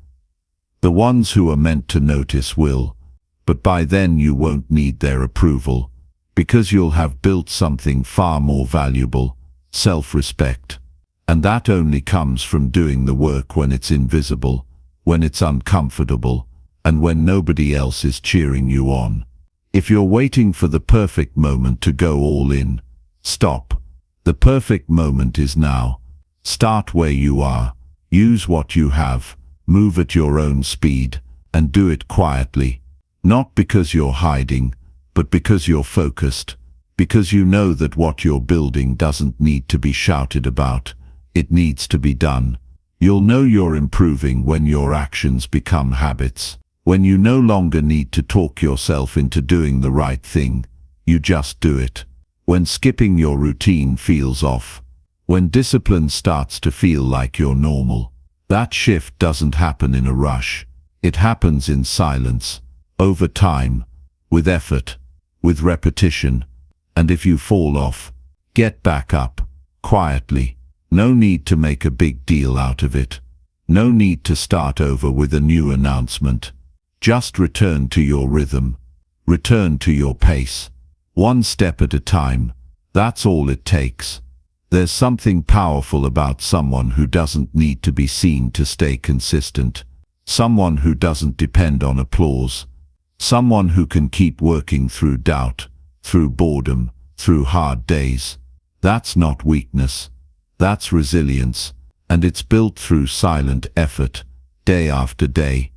The ones who are meant to notice will, but by then you won't need their approval, because you'll have built something far more valuable, self-respect. And that only comes from doing the work when it's invisible, when it's uncomfortable, and when nobody else is cheering you on. If you're waiting for the perfect moment to go all in, stop. The perfect moment is now. Start where you are. Use what you have. Move at your own speed, and do it quietly. Not because you're hiding, but because you're focused. Because you know that what you're building doesn't need to be shouted about. It needs to be done. You'll know you're improving when your actions become habits. When you no longer need to talk yourself into doing the right thing, you just do it. When skipping your routine feels off. When discipline starts to feel like you're normal. That shift doesn't happen in a rush. It happens in silence, over time, with effort, with repetition. And if you fall off, get back up, quietly. No need to make a big deal out of it. No need to start over with a new announcement. Just return to your rhythm. Return to your pace. One step at a time. That's all it takes. There's something powerful about someone who doesn't need to be seen to stay consistent. Someone who doesn't depend on applause. Someone who can keep working through doubt, through boredom, through hard days. That's not weakness. That's resilience. And it's built through silent effort, day after day.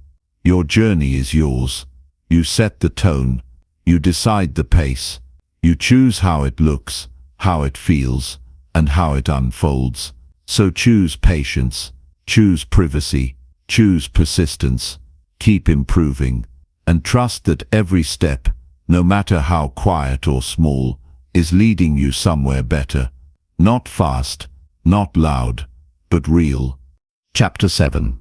Your journey is yours. You set the tone. You decide the pace. You choose how it looks, how it feels, and how it unfolds. So choose patience, choose privacy, choose persistence, keep improving, and trust that every step, no matter how quiet or small, is leading you somewhere better. Not fast, not loud, but real. Chapter 7.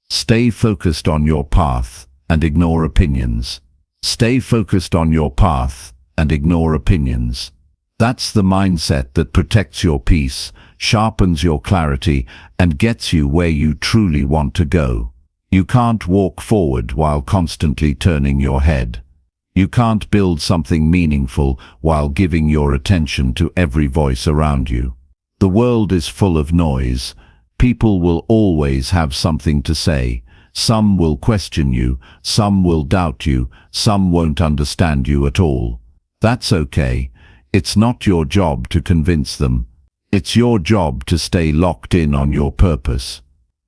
Stay focused on your path and ignore opinions. Stay focused on your path and ignore opinions. That's the mindset that protects your peace, sharpens your clarity, and gets you where you truly want to go. You can't walk forward while constantly turning your head. You can't build something meaningful while giving your attention to every voice around you. The world is full of noise. People will always have something to say. Some will question you, some will doubt you, some won't understand you at all. That's okay. It's not your job to convince them. It's your job to stay locked in on your purpose.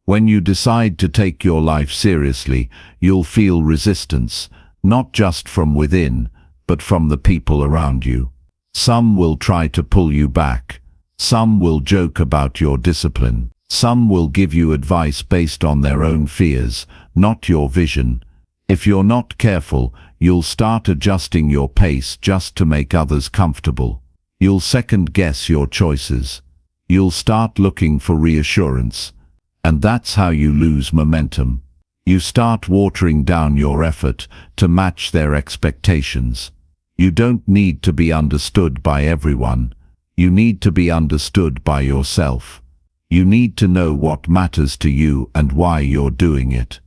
When you decide to take your life seriously, you'll feel resistance, not just from within, but from the people around you. Some will try to pull you back. Some will joke about your discipline. Some will give you advice based on their own fears, not your vision. If you're not careful, you'll start adjusting your pace just to make others comfortable. You'll second-guess your choices. You'll start looking for reassurance. And that's how you lose momentum. You start watering down your effort to match their expectations. You don't need to be understood by everyone. You need to be understood by yourself. You need to know what matters to you and why you're doing it.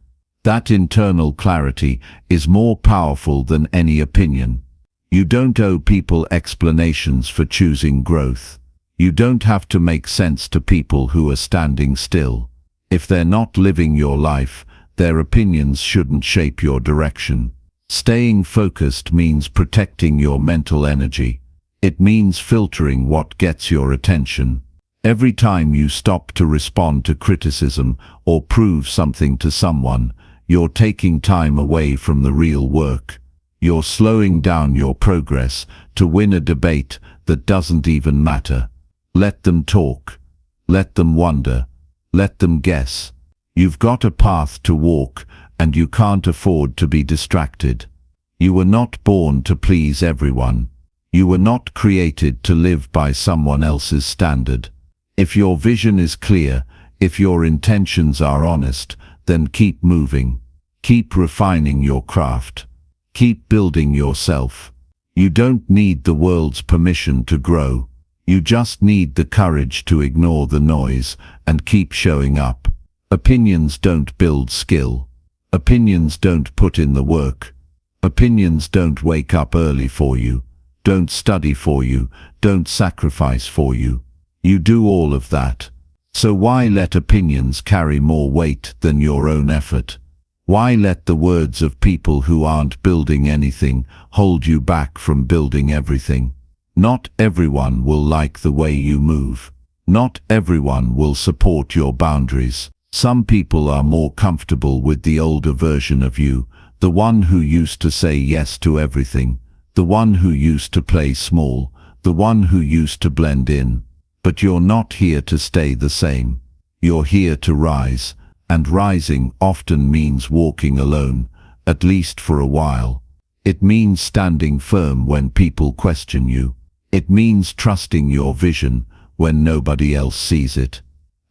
That internal clarity is more powerful than any opinion. You don't owe people explanations for choosing growth. You don't have to make sense to people who are standing still. If they're not living your life, their opinions shouldn't shape your direction. Staying focused means protecting your mental energy. It means filtering what gets your attention. Every time you stop to respond to criticism or prove something to someone, you're taking time away from the real work. You're slowing down your progress to win a debate that doesn't even matter. Let them talk. Let them wonder. Let them guess. You've got a path to walk, and you can't afford to be distracted. You were not born to please everyone. You were not created to live by someone else's standard. If your vision is clear, if your intentions are honest, then keep moving. Keep refining your craft. Keep building yourself. You don't need the world's permission to grow. You just need the courage to ignore the noise and keep showing up. Opinions don't build skill. Opinions don't put in the work. Opinions don't wake up early for you, don't study for you, don't sacrifice for you. You do all of that. So why let opinions carry more weight than your own effort? Why let the words of people who aren't building anything hold you back from building everything? Not everyone will like the way you move. Not everyone will support your boundaries. Some people are more comfortable with the older version of you, the one who used to say yes to everything, the one who used to play small, the one who used to blend in. But you're not here to stay the same. You're here to rise, and rising often means walking alone, at least for a while. It means standing firm when people question you. It means trusting your vision when nobody else sees it.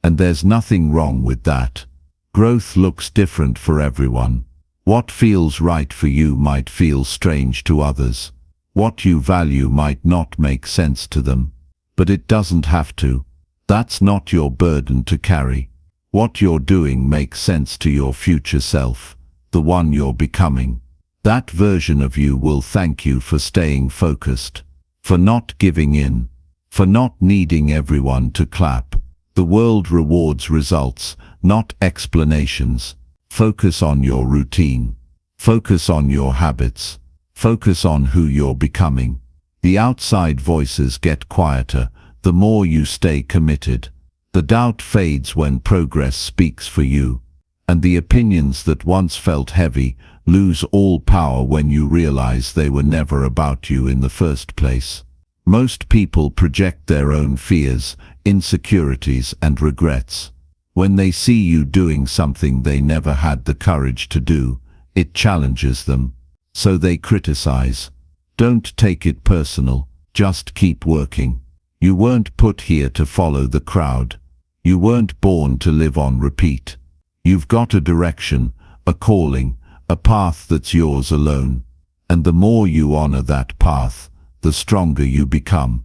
And there's nothing wrong with that. Growth looks different for everyone. What feels right for you might feel strange to others. What you value might not make sense to them. But it doesn't have to. That's not your burden to carry. What you're doing makes sense to your future self, the one you're becoming. That version of you will thank you for staying focused, for not giving in, for not needing everyone to clap. The world rewards results, not explanations. Focus on your routine. Focus on your habits. Focus on who you're becoming. The outside voices get quieter, the more you stay committed. The doubt fades when progress speaks for you, and the opinions that once felt heavy lose all power when you realize they were never about you in the first place. Most people project their own fears, insecurities, and regrets. When they see you doing something they never had the courage to do, it challenges them. So they criticize. Don't take it personal, just keep working. You weren't put here to follow the crowd. You weren't born to live on repeat. You've got a direction, a calling, a path that's yours alone. And the more you honor that path, the stronger you become.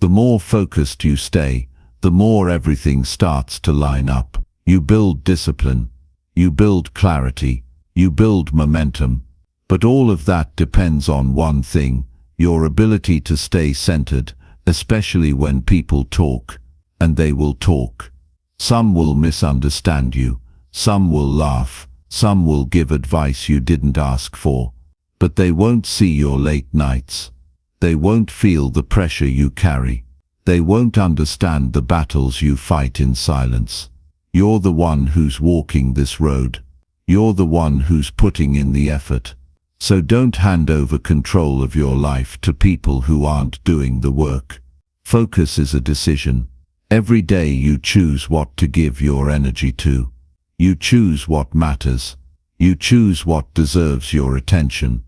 The more focused you stay, the more everything starts to line up. You build discipline, you build clarity, you build momentum. But all of that depends on one thing, your ability to stay centered, especially when people talk, and they will talk. Some will misunderstand you, some will laugh, some will give advice you didn't ask for. But they won't see your late nights. They won't feel the pressure you carry. They won't understand the battles you fight in silence. You're the one who's walking this road. You're the one who's putting in the effort. So don't hand over control of your life to people who aren't doing the work. Focus is a decision. Every day you choose what to give your energy to. You choose what matters. You choose what deserves your attention.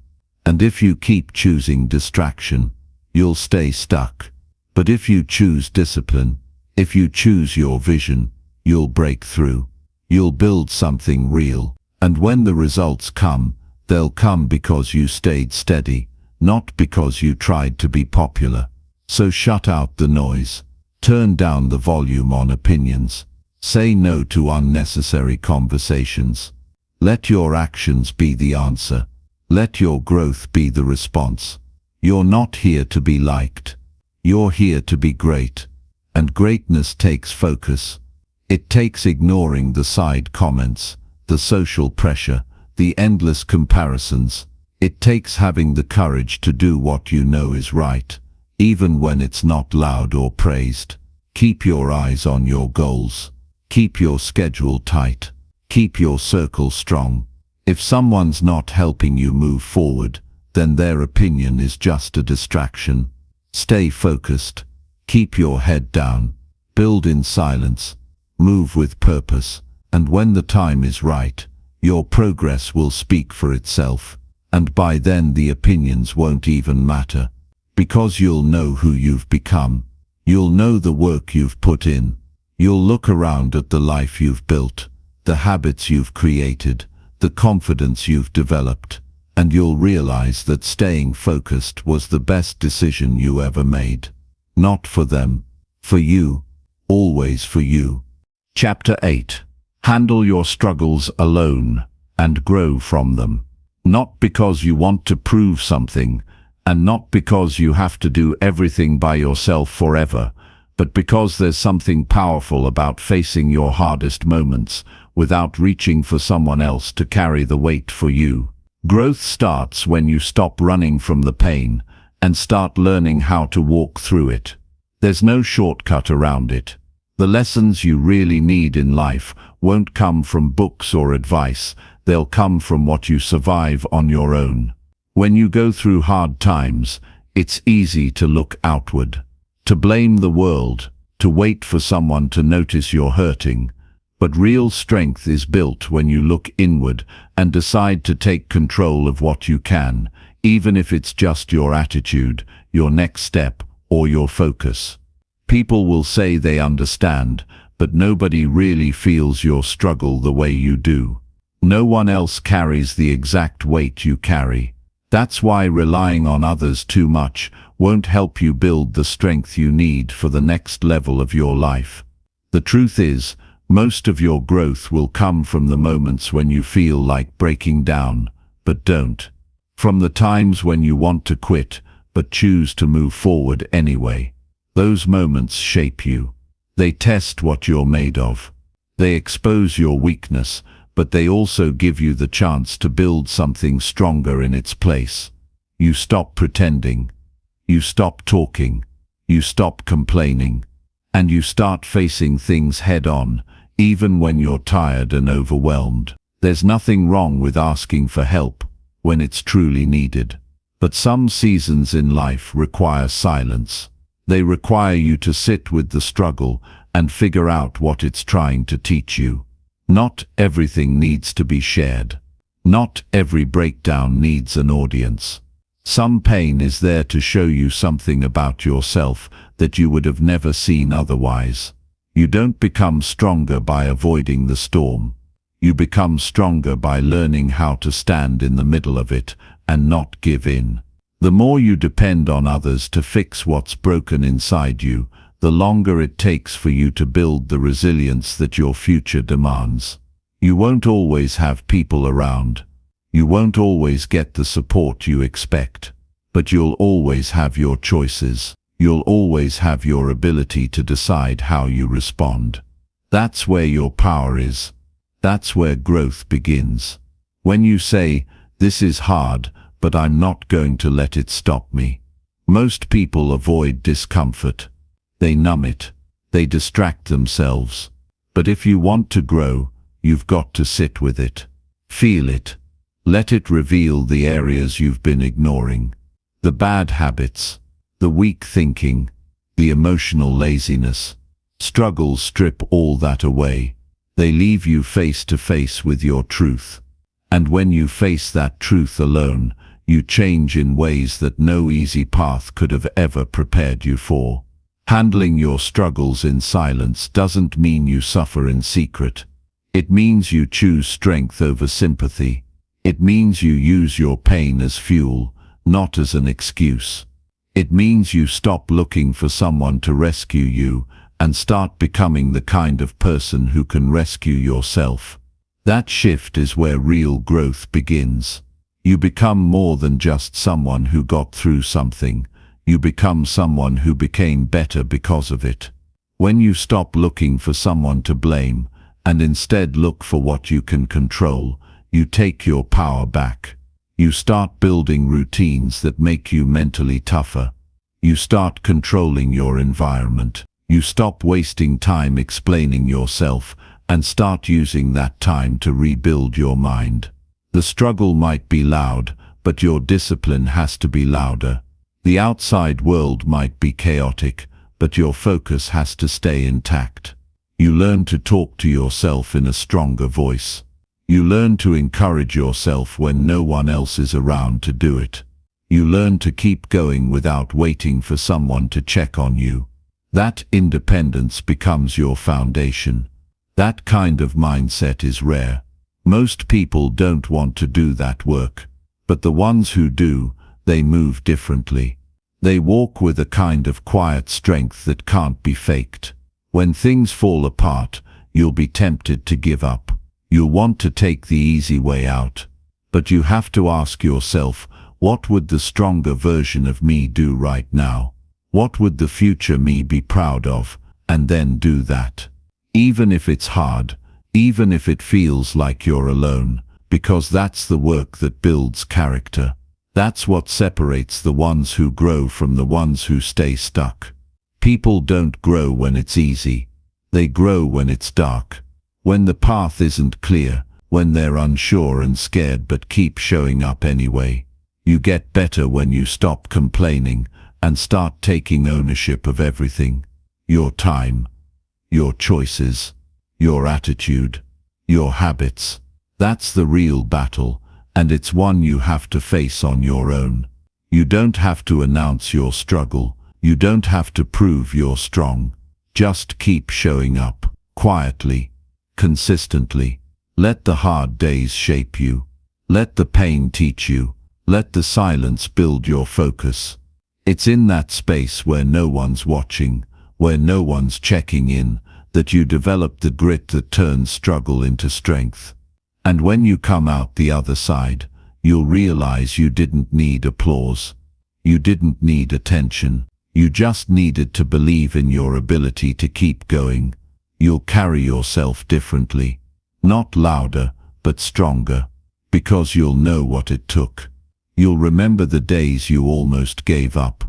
And if you keep choosing distraction, you'll stay stuck. But if you choose discipline, if you choose your vision, you'll break through. You'll build something real. And when the results come, they'll come because you stayed steady, not because you tried to be popular. So shut out the noise. Turn down the volume on opinions. Say no to unnecessary conversations. Let your actions be the answer. Let your growth be the response. You're not here to be liked. You're here to be great. And greatness takes focus. It takes ignoring the side comments, the social pressure, the endless comparisons. It takes having the courage to do what you know is right, even when it's not loud or praised. Keep your eyes on your goals. Keep your schedule tight. Keep your circle strong. If someone's not helping you move forward, then their opinion is just a distraction. Stay focused. Keep your head down. Build in silence. Move with purpose. And when the time is right, your progress will speak for itself. And by then the opinions won't even matter. Because you'll know who you've become. You'll know the work you've put in. You'll look around at the life you've built, the habits you've created, the confidence you've developed, and you'll realize that staying focused was the best decision you ever made. Not for them, for you, always for you. Chapter 8. Handle your struggles alone and grow from them. Not because you want to prove something, and not because you have to do everything by yourself forever, but because there's something powerful about facing your hardest moments without reaching for someone else to carry the weight for you. Growth starts when you stop running from the pain and start learning how to walk through it. There's no shortcut around it. The lessons you really need in life won't come from books or advice. They'll come from what you survive on your own. When you go through hard times, it's easy to look outward, to blame the world, to wait for someone to notice you're hurting. But real strength is built when you look inward and decide to take control of what you can, even if it's just your attitude, your next step, or your focus. People will say they understand, but nobody really feels your struggle the way you do. No one else carries the exact weight you carry. That's why relying on others too much won't help you build the strength you need for the next level of your life. The truth is, most of your growth will come from the moments when you feel like breaking down, but don't. From the times when you want to quit, but choose to move forward anyway. Those moments shape you. They test what you're made of. They expose your weakness, but they also give you the chance to build something stronger in its place. You stop pretending. You stop talking. You stop complaining. And you start facing things head-on, even when you're tired and overwhelmed. There's nothing wrong with asking for help when it's truly needed. But some seasons in life require silence. They require you to sit with the struggle and figure out what it's trying to teach you. Not everything needs to be shared. Not every breakdown needs an audience. Some pain is there to show you something about yourself that you would have never seen otherwise. You don't become stronger by avoiding the storm. You become stronger by learning how to stand in the middle of it and not give in. The more you depend on others to fix what's broken inside you, the longer it takes for you to build the resilience that your future demands. You won't always have people around. You won't always get the support you expect. But you'll always have your choices. You'll always have your ability to decide how you respond. That's where your power is. That's where growth begins. When you say, "This is hard, but I'm not going to let it stop me." Most people avoid discomfort. They numb it. They distract themselves. But if you want to grow, you've got to sit with it. Feel it. Let it reveal the areas you've been ignoring. The bad habits, the weak thinking, the emotional laziness. Struggles strip all that away. They leave you face to face with your truth. And when you face that truth alone, you change in ways that no easy path could have ever prepared you for. Handling your struggles in silence doesn't mean you suffer in secret. It means you choose strength over sympathy. It means you use your pain as fuel, not as an excuse. It means you stop looking for someone to rescue you and start becoming the kind of person who can rescue yourself. That shift is where real growth begins. You become more than just someone who got through something. You become someone who became better because of it. When you stop looking for someone to blame and instead look for what you can control, you take your power back. You start building routines that make you mentally tougher. You start controlling your environment. You stop wasting time explaining yourself and start using that time to rebuild your mind. The struggle might be loud, but your discipline has to be louder. The outside world might be chaotic, but your focus has to stay intact. You learn to talk to yourself in a stronger voice. You learn to encourage yourself when no one else is around to do it. You learn to keep going without waiting for someone to check on you. That independence becomes your foundation. That kind of mindset is rare. Most people don't want to do that work, but the ones who do, they move differently. They walk with a kind of quiet strength that can't be faked. When things fall apart, you'll be tempted to give up. You'll want to take the easy way out. But you have to ask yourself, what would the stronger version of me do right now? What would the future me be proud of? And then do that. Even if it's hard, even if it feels like you're alone, because that's the work that builds character. That's what separates the ones who grow from the ones who stay stuck. People don't grow when it's easy. They grow when it's dark. When the path isn't clear, when they're unsure and scared but keep showing up anyway. You get better when you stop complaining and start taking ownership of everything. Your time, your choices, your attitude, your habits. That's the real battle, and it's one you have to face on your own. You don't have to announce your struggle. You don't have to prove you're strong. Just keep showing up, quietly, consistently. Let the hard days shape you. Let the pain teach you. Let the silence build your focus. It's in that space where no one's watching, where no one's checking in, that you develop the grit that turns struggle into strength. And when you come out the other side, you'll realize you didn't need applause. You didn't need attention. You just needed to believe in your ability to keep going. You'll carry yourself differently. Not louder, but stronger. Because you'll know what it took. You'll remember the days you almost gave up,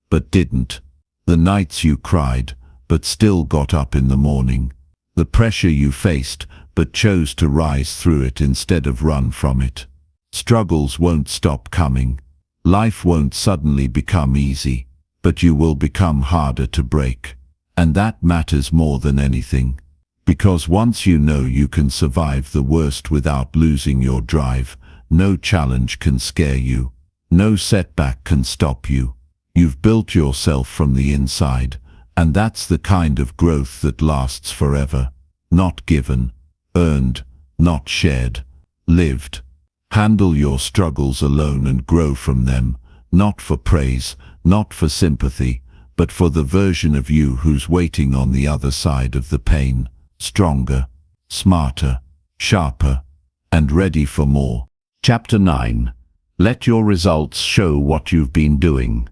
but didn't. The nights you cried, but still got up in the morning. The pressure you faced, but chose to rise through it instead of run from it. Struggles won't stop coming. Life won't suddenly become easy. but you will become harder to break. And that matters more than anything. Because once you know you can survive the worst without losing your drive, no challenge can scare you. No setback can stop you. You've built yourself from the inside, and that's the kind of growth that lasts forever. Not given, earned, not shared, lived. Handle your struggles alone and grow from them, not for praise, not for sympathy, but for the version of you who's waiting on the other side of the pain, stronger, smarter, sharper, and ready for more. Chapter 9. Let your results show what you've been doing.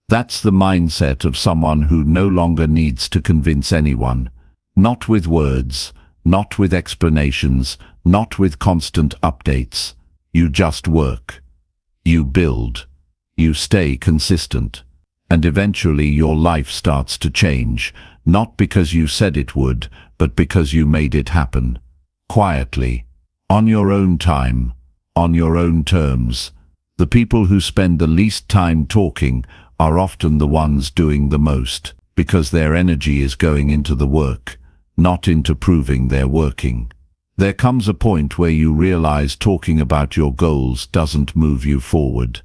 That's the mindset of someone who no longer needs to convince anyone. Not with words, not with explanations, not with constant updates. You just work. You build. You stay consistent. And eventually your life starts to change, not because you said it would, but because you made it happen. Quietly. On your own time. On your own terms. The people who spend the least time talking are often the ones doing the most, because their energy is going into the work, not into proving they're working. There comes a point where you realize talking about your goals doesn't move you forward.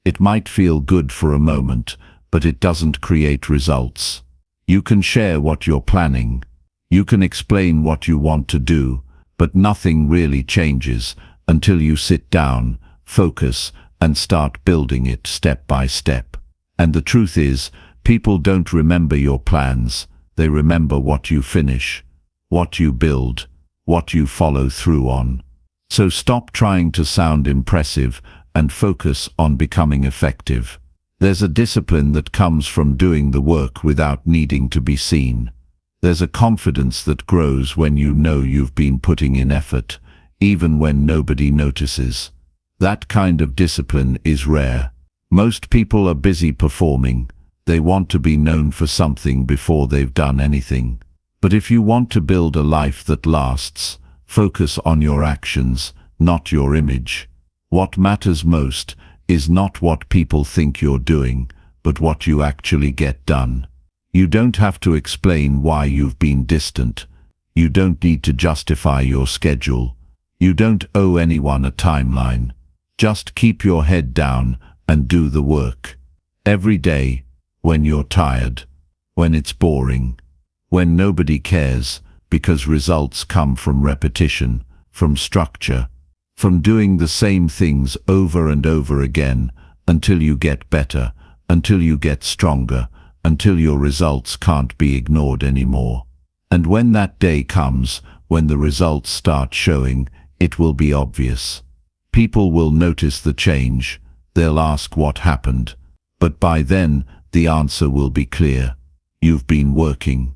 It might feel good for a moment, but it doesn't create results. You can share what you're planning. You can explain what you want to do, but nothing really changes until you sit down, focus, and start building it step by step. And the truth is, people don't remember your plans. They remember what you finish, what you build, what you follow through on. So stop trying to sound impressive and focus on becoming effective. There's a discipline that comes from doing the work without needing to be seen. There's a confidence that grows when you know you've been putting in effort, even when nobody notices. That kind of discipline is rare. Most people are busy performing. They want to be known for something before they've done anything. But if you want to build a life that lasts, focus on your actions, not your image. What matters most is not what people think you're doing, but what you actually get done. You don't have to explain why you've been distant. You don't need to justify your schedule. You don't owe anyone a timeline. Just keep your head down and do the work. Every day, when you're tired, when it's boring, when nobody cares, because results come from repetition, from structure, from doing the same things over and over again, until you get better, until you get stronger, until your results can't be ignored anymore. And when that day comes, when the results start showing, it will be obvious. People will notice the change. They'll ask what happened. But by then, the answer will be clear. You've been working.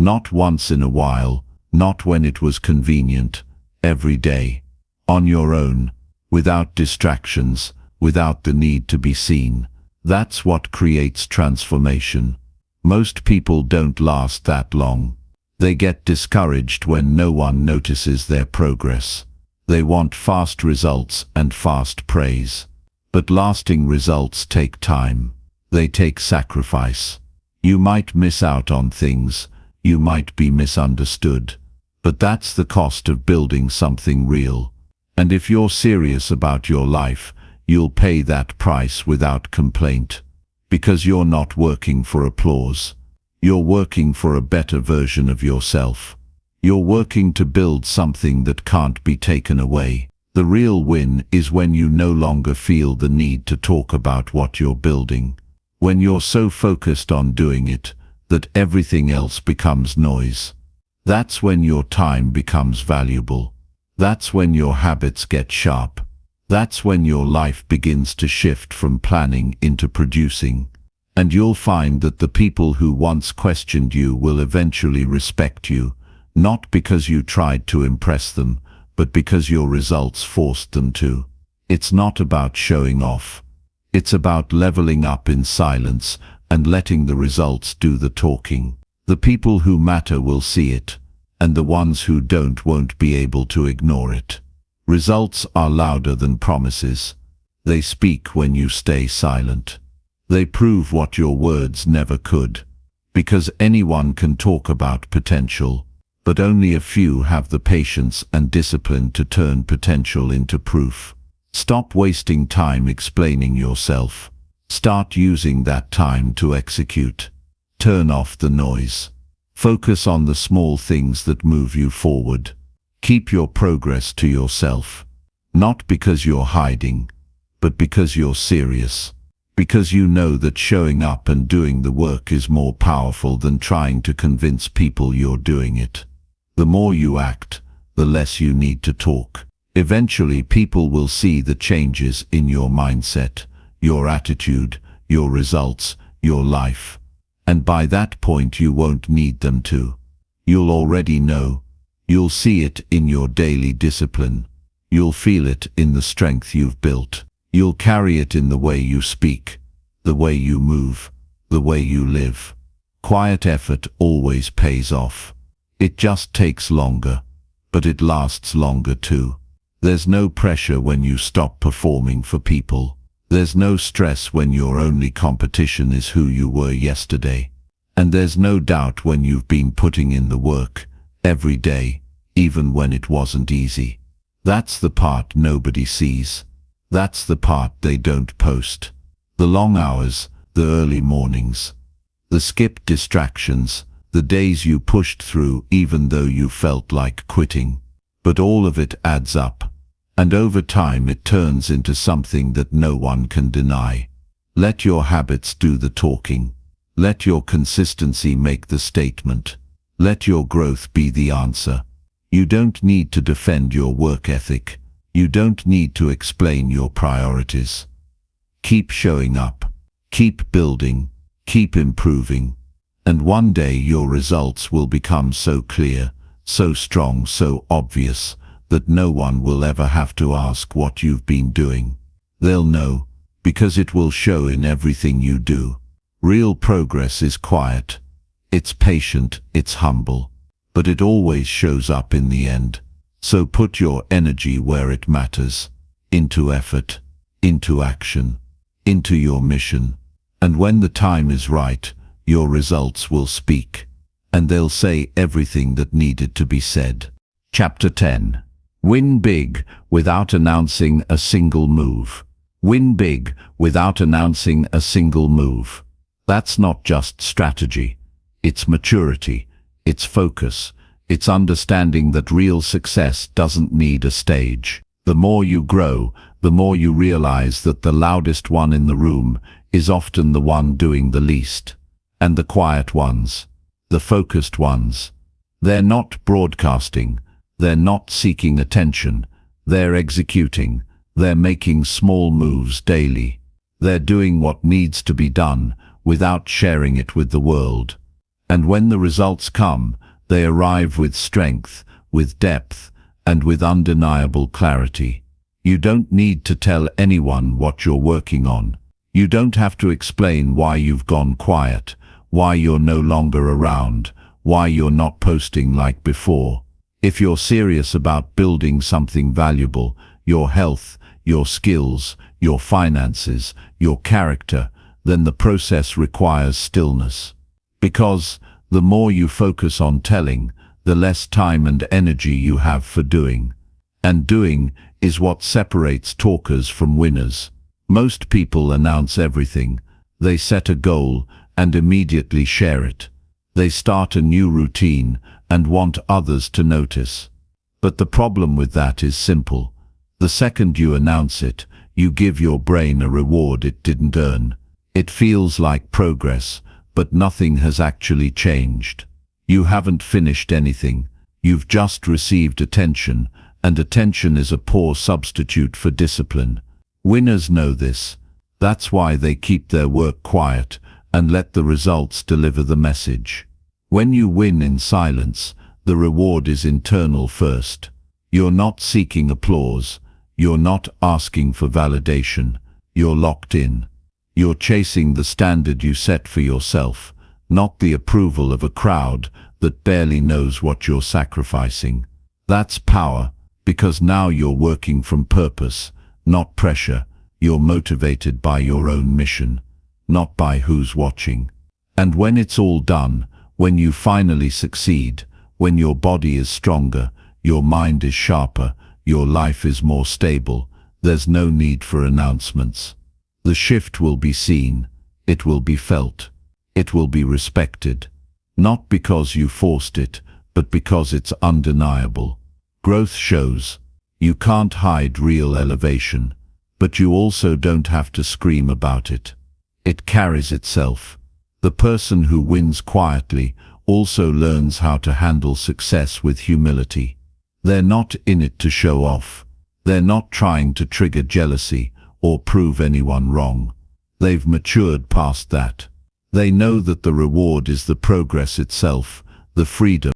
Not once in a while, not when it was convenient, every day. On your own, without distractions, without the need to be seen. That's what creates transformation. Most people don't last that long. They get discouraged when no one notices their progress. They want fast results and fast praise. But lasting results take time. They take sacrifice. You might miss out on things. You might be misunderstood. But that's the cost of building something real. And if you're serious about your life, you'll pay that price without complaint. Because you're not working for applause. You're working for a better version of yourself. You're working to build something that can't be taken away. The real win is when you no longer feel the need to talk about what you're building. When you're so focused on doing it, that everything else becomes noise. That's when your time becomes valuable. That's when your habits get sharp. That's when your life begins to shift from planning into producing. And you'll find that the people who once questioned you will eventually respect you, not because you tried to impress them, but because your results forced them to. It's not about showing off. It's about leveling up in silence and letting the results do the talking. The people who matter will see it, and the ones who don't won't be able to ignore it. Results are louder than promises. They speak when you stay silent. They prove what your words never could. Because anyone can talk about potential, but only a few have the patience and discipline to turn potential into proof. Stop wasting time explaining yourself. Start using that time to execute. Turn off the noise. Focus on the small things that move you forward. Keep your progress to yourself. Not because you're hiding, but because you're serious. Because you know that showing up and doing the work is more powerful than trying to convince people you're doing it. The more you act, the less you need to talk. Eventually, people will see the changes in your mindset, your attitude, your results, your life. And by that point, you won't need them to. You'll already know. You'll see it in your daily discipline. You'll feel it in the strength you've built. You'll carry it in the way you speak, the way you move, the way you live. Quiet effort always pays off. It just takes longer, but it lasts longer too. There's no pressure when you stop performing for people. There's no stress when your only competition is who you were yesterday. And there's no doubt when you've been putting in the work, every day, even when it wasn't easy. That's the part nobody sees. That's the part they don't post. The long hours, the early mornings, the skipped distractions, the days you pushed through even though you felt like quitting. But all of it adds up. And over time it turns into something that no one can deny. Let your habits do the talking. Let your consistency make the statement. Let your growth be the answer. You don't need to defend your work ethic. You don't need to explain your priorities. Keep showing up. Keep building. Keep improving. And one day your results will become so clear, so strong, so obvious, that no one will ever have to ask what you've been doing. They'll know, because it will show in everything you do. Real progress is quiet. It's patient, it's humble, but it always shows up in the end. So put your energy where it matters, into effort, into action, into your mission. And when the time is right, your results will speak, and they'll say everything that needed to be said. Chapter 10. Win big without announcing a single move. Win big without announcing a single move. That's not just strategy. It's maturity. It's focus. It's understanding that real success doesn't need a stage. The more you grow, the more you realize that the loudest one in the room is often the one doing the least. And the quiet ones, the focused ones, they're not broadcasting. They're not seeking attention. They're executing. They're making small moves daily. They're doing what needs to be done without sharing it with the world. And when the results come, they arrive with strength, with depth, and with undeniable clarity. You don't need to tell anyone what you're working on. You don't have to explain why you've gone quiet, why you're no longer around, why you're not posting like before. If you're serious about building something valuable, your health, your skills, your finances, your character, then the process requires stillness. Because the more you focus on telling, the less time and energy you have for doing. And doing is what separates talkers from winners. Most people announce everything. They set a goal and immediately share it. They start a new routine and want others to notice. But the problem with that is simple. The second you announce it, you give your brain a reward it didn't earn. It feels like progress, but nothing has actually changed. You haven't finished anything. You've just received attention, and attention is a poor substitute for discipline. Winners know this. That's why they keep their work quiet and let the results deliver the message. When you win in silence, the reward is internal first. You're not seeking applause. You're not asking for validation. You're locked in. You're chasing the standard you set for yourself, not the approval of a crowd that barely knows what you're sacrificing. That's power, because now you're working from purpose, not pressure. You're motivated by your own mission. not by who's watching. And when it's all done, when you finally succeed, when your body is stronger, your mind is sharper, your life is more stable, there's no need for announcements. The shift will be seen, it will be felt, it will be respected. Not because you forced it, but because it's undeniable. Growth shows. You can't hide real elevation, but you also don't have to scream about it. It carries itself. The person who wins quietly also learns how to handle success with humility. They're not in it to show off. They're not trying to trigger jealousy or prove anyone wrong. They've matured past that. They know that the reward is the progress itself, the freedom